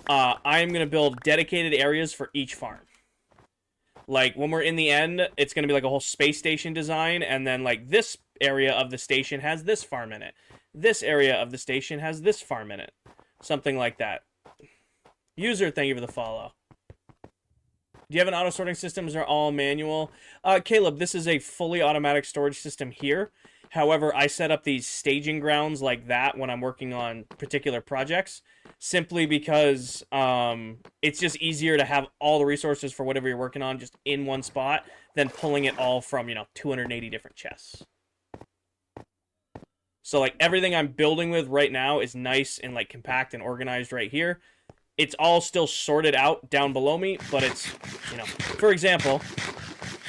I'm going to build dedicated areas for each farm. Like, when we're in the end, it's going to be like a whole space station design, and then, like, this area of the station has this farm in it. This area of the station has this farm in it. Something like that. User, thank you for the follow. Do you have an auto-sorting system? Is they all manual? Caleb, this is a fully automatic storage system here. However, I set up these staging grounds like that when I'm working on particular projects, simply because it's just easier to have all the resources for whatever you're working on just in one spot than pulling it all from, you know, 280 different chests. So, like, everything I'm building with right now is nice and, like, compact and organized right here. It's all still sorted out down below me, but it's, you know, for example,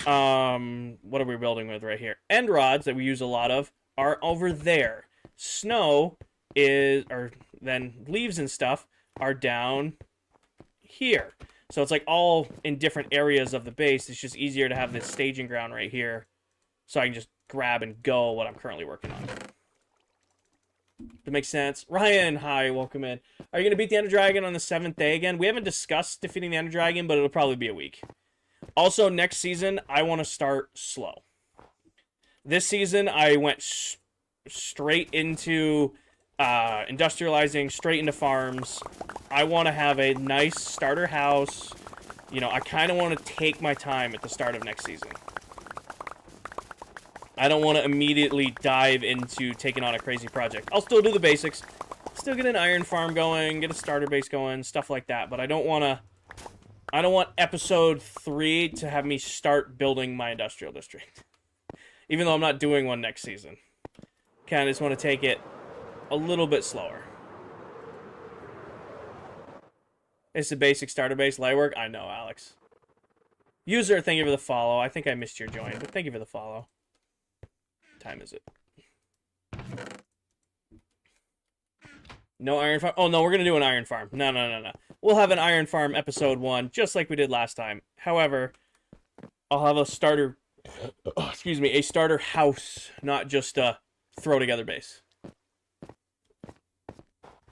what are we building with right here? End rods that we use a lot of are over there. Snow is, or then leaves and stuff are down here. So it's like all in different areas of the base. It's just easier to have this staging ground right here, so I can just grab and go what I'm currently working on. That makes sense. Ryan, hi, welcome in. Are you going to beat the Ender Dragon on the 7th day again? We haven't discussed defeating the Ender Dragon, but it'll probably be a week. Also, next season, I want to start slow. This season, I went straight into industrializing, straight into farms. I want to have a nice starter house. You know, I kind of want to take my time at the start of next season. I don't want to immediately dive into taking on a crazy project. I'll still do the basics. Still get an iron farm going, get a starter base going, stuff like that. But I don't want episode 3 to have me start building my industrial district. Even though I'm not doing one next season. Kind of just want to take it a little bit slower. It's a basic starter base light work. I know, Alex. User, thank you for the follow. I think I missed your join, but thank you for the follow. What time is it? No iron farm? Oh, no, we're going to do an iron farm. No. We'll have an iron farm episode 1, just like we did last time. However, I'll have a starter... excuse me, a starter house, not just a throw-together base.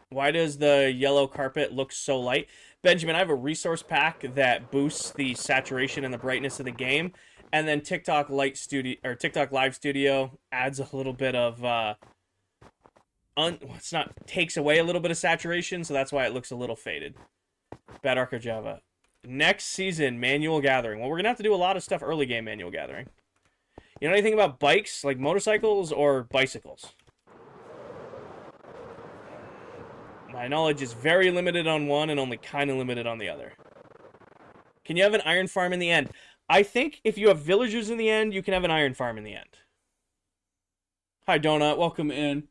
Why does the yellow carpet look so light? Benjamin, I have a resource pack that boosts the saturation and the brightness of the game, and then TikTok Live Studio adds a little bit of takes away a little bit of saturation, so that's why it looks a little faded. Bad Arc or Java. Next season, manual gathering. Well, we're gonna have to do a lot of stuff early game manual gathering. You know anything about bikes, like motorcycles or bicycles? My knowledge is very limited on one and only kind of limited on the other. Can you have an iron farm in the end? I think if you have villagers in the end, you can have an iron farm in the end. Hi, Donut. Welcome in.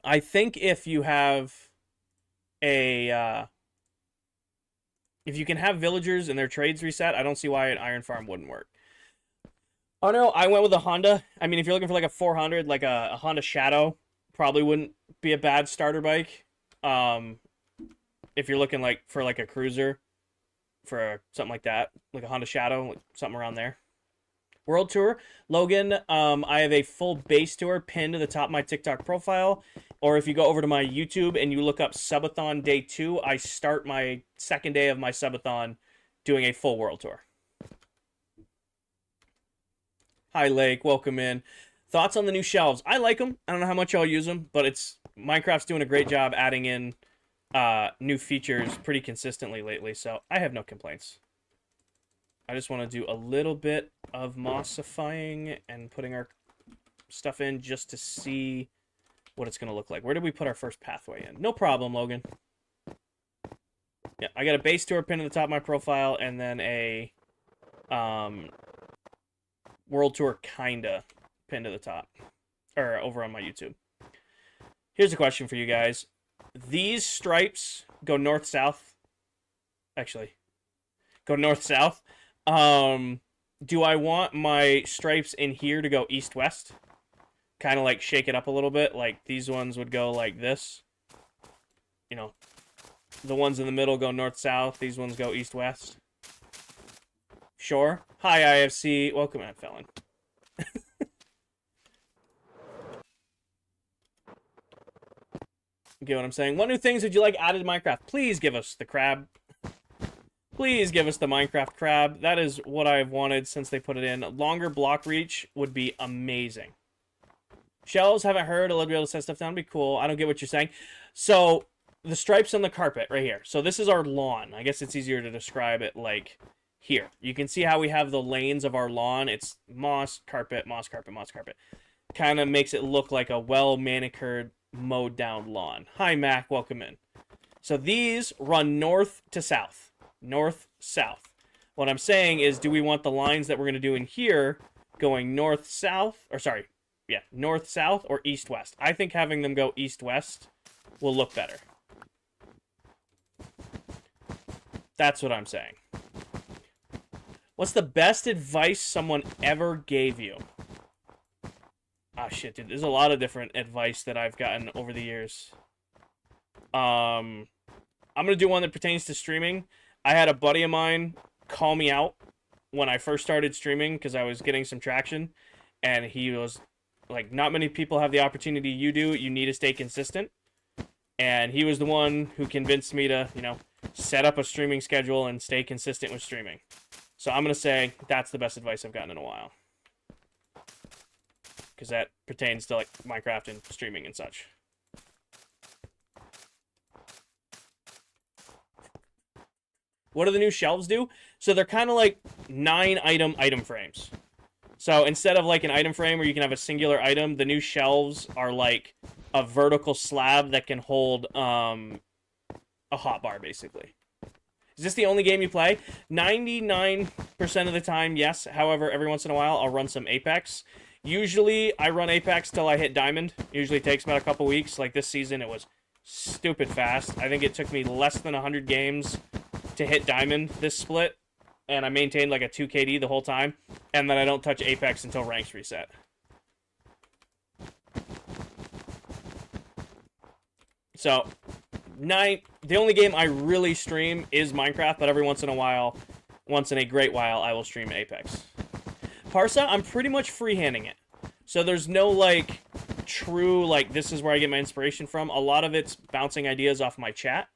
I think if you have a... if you can have villagers and their trades reset, I don't see why an iron farm wouldn't work. Oh, no, I went with a Honda. I mean, if you're looking for like a 400, like a Honda Shadow, probably wouldn't be a bad starter bike. If you're looking like for like a cruiser, for something like that, like a Honda Shadow, something around there. World Tour, Logan, I have a full base tour pinned to the top of my TikTok profile. Or if you go over to my YouTube and you look up Subathon Day 2, I start my second day of my Subathon doing a full World Tour. Hi, Lake. Welcome in. Thoughts on the new shelves? I like them. I don't know how much I'll use them, but Minecraft's doing a great job adding in new features pretty consistently lately, so I have no complaints. I just want to do a little bit of mossifying and putting our stuff in just to see what it's going to look like. Where did we put our first pathway in? No problem, Logan. Yeah, I got a base tour pin at the top of my profile and then a world tour kinda pinned to the top. Or over on my YouTube. Here's a question for you guys. These stripes go north-south. Actually, go north-south. Do I want my stripes in here to go east-west? Kind of like shake it up a little bit. Like these ones would go like this. You know, the ones in the middle go north-south. These ones go east-west. Sure. Hi, IFC. Welcome, Matt Felon. Get what I'm saying? What new things would you like added to Minecraft? Please give us the crab. Please give us the Minecraft crab. That is what I've wanted since they put it in. Longer block reach would be amazing. Shells, haven't heard. I'd love to be able to set stuff down. Would be cool. I don't get what you're saying. So, the stripes on the carpet right here. So, this is our lawn. I guess it's easier to describe it like here. You can see how we have the lanes of our lawn. It's moss, carpet, moss, carpet, moss, carpet. Kind of makes it look like a well-manicured, mowed down lawn. Hi, Mac. Welcome in. So, these run north to south. North, south. What I'm saying is, do we want the lines that we're going to do in here going north, south, or sorry, yeah, north, south, or east, west? I think having them go east, west will look better. That's what I'm saying. What's the best advice someone ever gave you? Ah, shit, dude. There's a lot of different advice that I've gotten over the years. I'm going to do one that pertains to streaming. I had a buddy of mine call me out when I first started streaming because I was getting some traction. And he was like, not many people have the opportunity you do. You need to stay consistent. And he was the one who convinced me to, you know, set up a streaming schedule and stay consistent with streaming. So I'm going to say that's the best advice I've gotten in a while. Because that pertains to like Minecraft and streaming and such. What do the new shelves do? So they're kind of like 9 item frames. So instead of like an item frame where you can have a singular item, the new shelves are like a vertical slab that can hold a hotbar basically. Is this the only game you play? 99% of the time, yes. However, every once in a while, I'll run some Apex. Usually, I run Apex till I hit Diamond. Usually takes about a couple weeks. Like this season, it was stupid fast. I think it took me less than 100 games to hit Diamond this split. And I maintained like a 2 KD the whole time. And then I don't touch Apex until ranks reset. So, the only game I really stream is Minecraft, but every once in a great while, I will stream Apex. Parsa, I'm pretty much freehanding it. So there's no, like, true, like, this is where I get my inspiration from. A lot of it's bouncing ideas off my chat.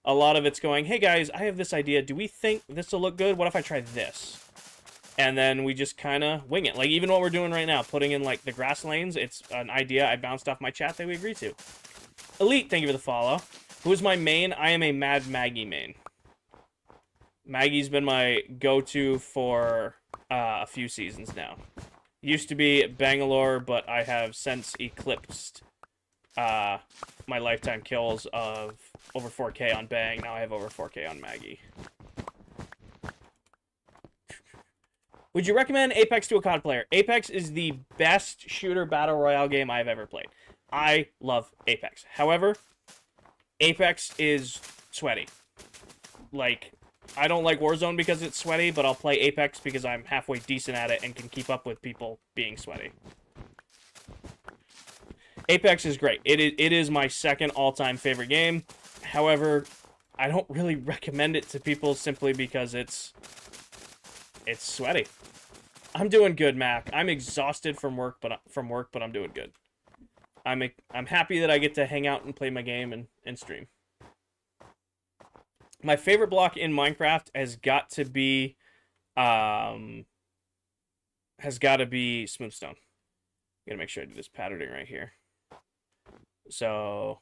A lot of it's going, hey guys, I have this idea. Do we think this will look good? What if I try this? And then we just kind of wing it. Like, even what we're doing right now, putting in, like, the grass lanes, it's an idea I bounced off my chat that we agreed to. Elite, thank you for the follow. Who is my main? I am a Mad Maggie main. Maggie's been my go-to for a few seasons now. Used to be Bangalore, but I have since eclipsed my lifetime kills of over 4K on Bang. Now I have over 4K on Maggie. Would you recommend Apex to a COD player? Apex is the best shooter battle royale game I've ever played. I love Apex. However, Apex is sweaty. Like, I don't like Warzone because it's sweaty, but I'll play Apex because I'm halfway decent at it and can keep up with people being sweaty. Apex is great. It is my second all-time favorite game. However, I don't really recommend it to people simply because it's sweaty. I'm doing good, Mac. I'm exhausted from work, but I'm doing good. I'm happy that I get to hang out and play my game and stream. My favorite block in Minecraft has got to be Smoothstone. Gotta make sure I do this patterning right here. So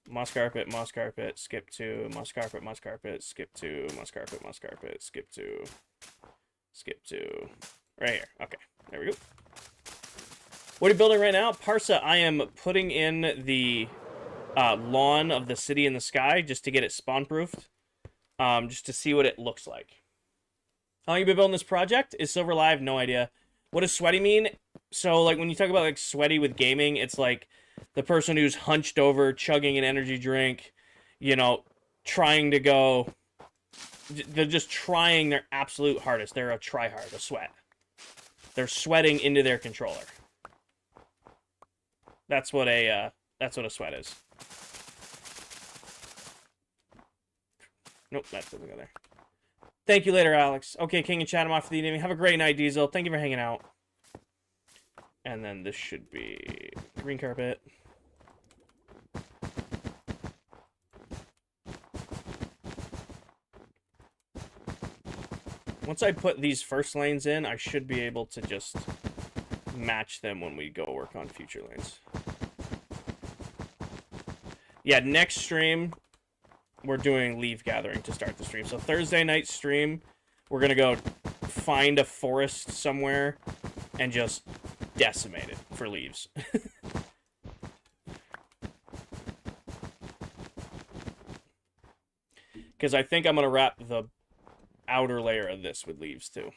moss carpet, skip to moss carpet, skip to moss carpet, skip to right here. Okay, there we go. What are you building right now? Parsa, I am putting in the lawn of the city in the sky just to get it spawn-proofed. Just to see what it looks like. How long have you been building this project? Is Silver live? No idea. What does sweaty mean? So, like, when you talk about, like, sweaty with gaming, it's like the person who's hunched over, chugging an energy drink, you know, trying to go... They're just trying their absolute hardest. They're a tryhard, a sweat. They're sweating into their controller. That's what a sweat is. Nope, that doesn't go there. Thank you later, Alex. Okay, King and Chat, I'm off for the evening. Have a great night, Diesel. Thank you for hanging out. And then this should be green carpet. Once I put these first lanes in, I should be able to just match them when we go work on future lanes. Yeah, next stream, we're doing leaf gathering to start the stream. So Thursday night stream, we're going to go find a forest somewhere and just decimate it for leaves. Because I think I'm going to wrap the outer layer of this with leaves too.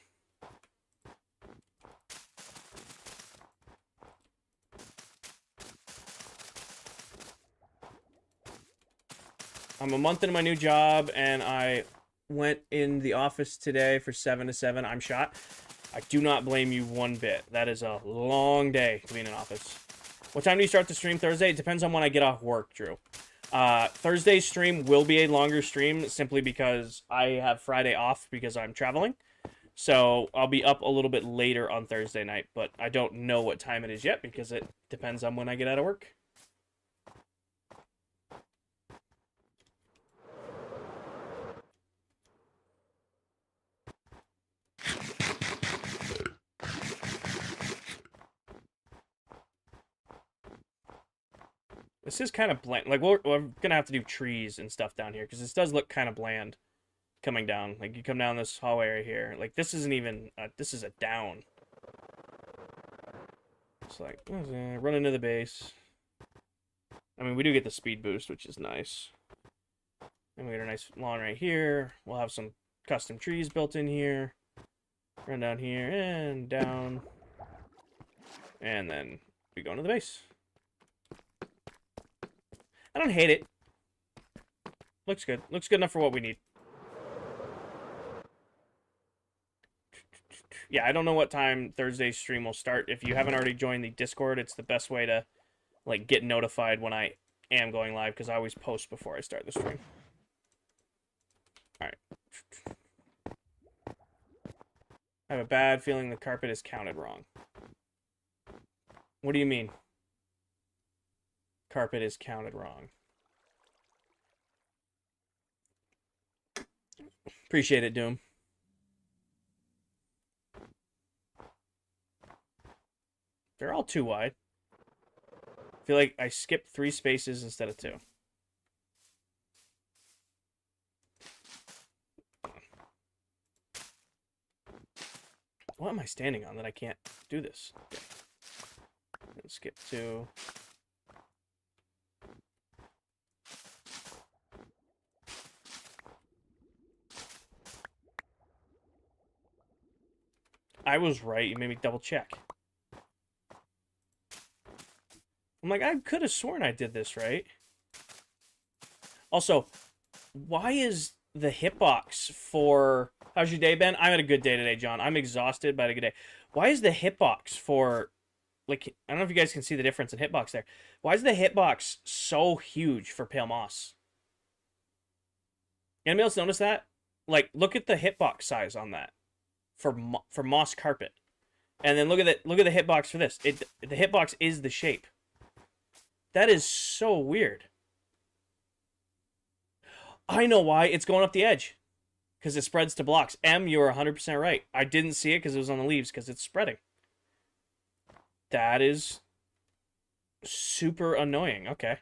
I'm a month into my new job, and I went in the office today for 7 to 7. I'm shot. I do not blame you one bit. That is a long day to be in an office. What time do you start the stream Thursday? It depends on when I get off work, Drew. Thursday's stream will be a longer stream simply because I have Friday off because I'm traveling. So I'll be up a little bit later on Thursday night, but I don't know what time it is yet because it depends on when I get out of work. This is kind of bland. Like, we're going to have to do trees and stuff down here, because this does look kind of bland coming down. Like, you come down this hallway right here. Like, this isn't even... this is a down. It's like, run into the base. I mean, we do get the speed boost, which is nice. And we got a nice lawn right here. We'll have some custom trees built in here. Run down here and down. And then we go into the base. I don't hate it. Looks good. Looks good enough for what we need. Yeah, I don't know what time Thursday's stream will start. If you haven't already joined the Discord, it's the best way to like get notified when I am going live, because I always post before I start the stream. Alright. I have a bad feeling the carpet is counted wrong. What do you mean? Carpet is counted wrong. Appreciate it, Doom. They're all too wide. I feel like I skipped 3 spaces instead of 2. What am I standing on that I can't do this? Okay. Skip 2. I was right. You made me double check. I'm like, I could have sworn I did this right. Also, why is the hitbox for... How's your day, Ben? I had a good day today, John. I'm exhausted, but I had a good day. Why is the hitbox for... Like, I don't know if you guys can see the difference in hitbox there. Why is the hitbox so huge for Pale Moss? Anybody else notice that? Like, look at the hitbox size on that for Moss Carpet. And then look at the hitbox for this. The hitbox is the shape. That is so weird. I know why. It's going up the edge. Because it spreads to blocks. M, you're 100% right. I didn't see it because it was on the leaves because it's spreading. That is super annoying. Okay.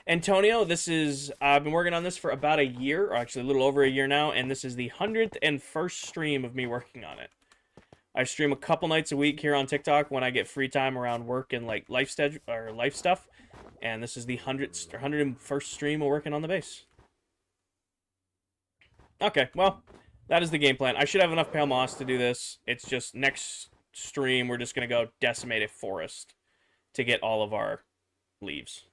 Antonio, this is... I've been working on this for about a year, or actually a little over a year now, and this is the 101st stream of me working on it. I stream a couple nights a week here on TikTok when I get free time around work and like life stuff. And this is the 101st stream of working on the base. Okay, well, that is the game plan. I should have enough Pale Moss to do this. It's just next stream we're just going to go decimate a forest to get all of our leaves.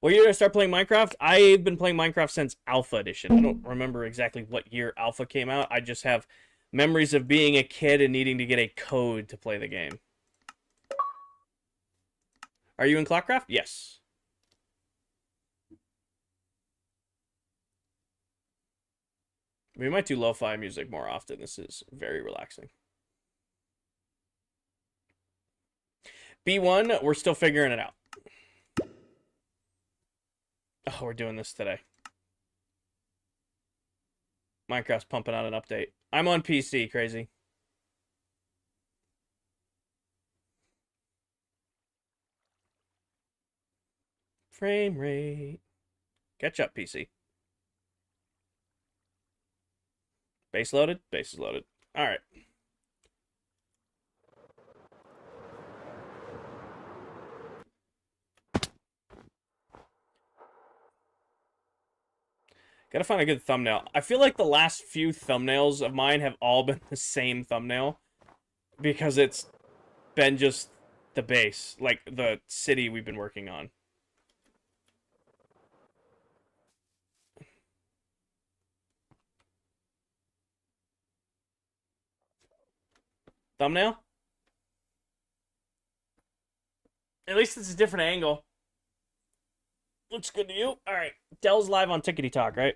Well, you're going to start playing Minecraft? I've been playing Minecraft since Alpha Edition. I don't remember exactly what year Alpha came out. I just have memories of being a kid and needing to get a code to play the game. Are you in ClockCraft? Yes. We might do lo-fi music more often. This is very relaxing. B1, we're still figuring it out. Oh, we're doing this today. Minecraft's pumping out an update. I'm on PC, crazy. Frame rate. Catch up, PC. Base loaded? Base is loaded. Alright. Gotta find a good thumbnail. I feel like the last few thumbnails of mine have all been the same thumbnail. Because it's been just the base. Like, the city we've been working on. Thumbnail? At least it's a different angle. Looks good to you? Alright. Dell's live on Tickety Talk, right?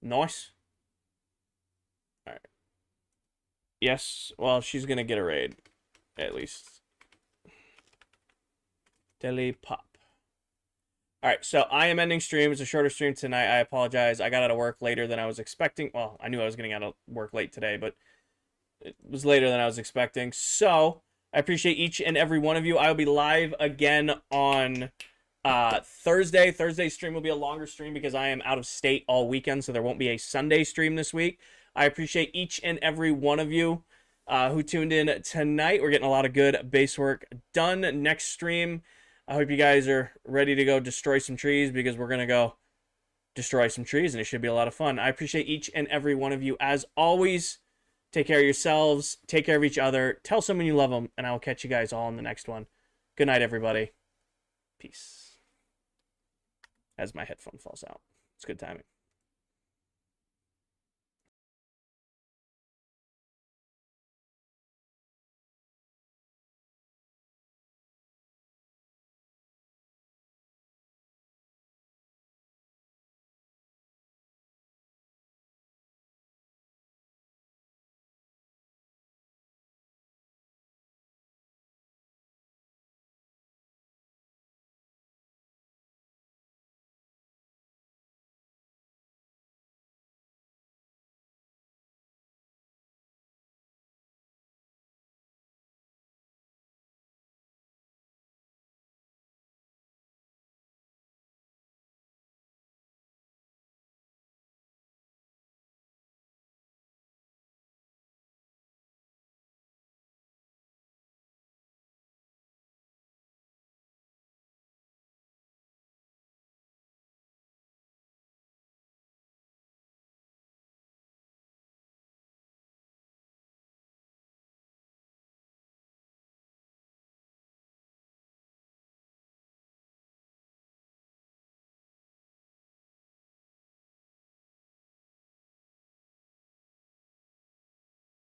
Nice. Alright. Yes. Well, she's gonna get a raid. At least. Deli Pop. Alright, so I am ending stream. It's a shorter stream tonight. I apologize. I got out of work later than I was expecting. Well, I knew I was getting out of work late today, but it was later than I was expecting. So, I appreciate each and every one of you. I will be live again on Thursday. Thursday's stream will be a longer stream because I am out of state all weekend, so there won't be a Sunday stream this week. I appreciate each and every one of you who tuned in tonight. We're getting a lot of good base work done. Next stream, I hope you guys are ready to go destroy some trees, because we're going to go destroy some trees, and it should be a lot of fun. I appreciate each and every one of you. As always, take care of yourselves. Take care of each other. Tell someone you love them, and I will catch you guys all in the next one. Good night, everybody. Peace. As my headphone falls out. It's good timing.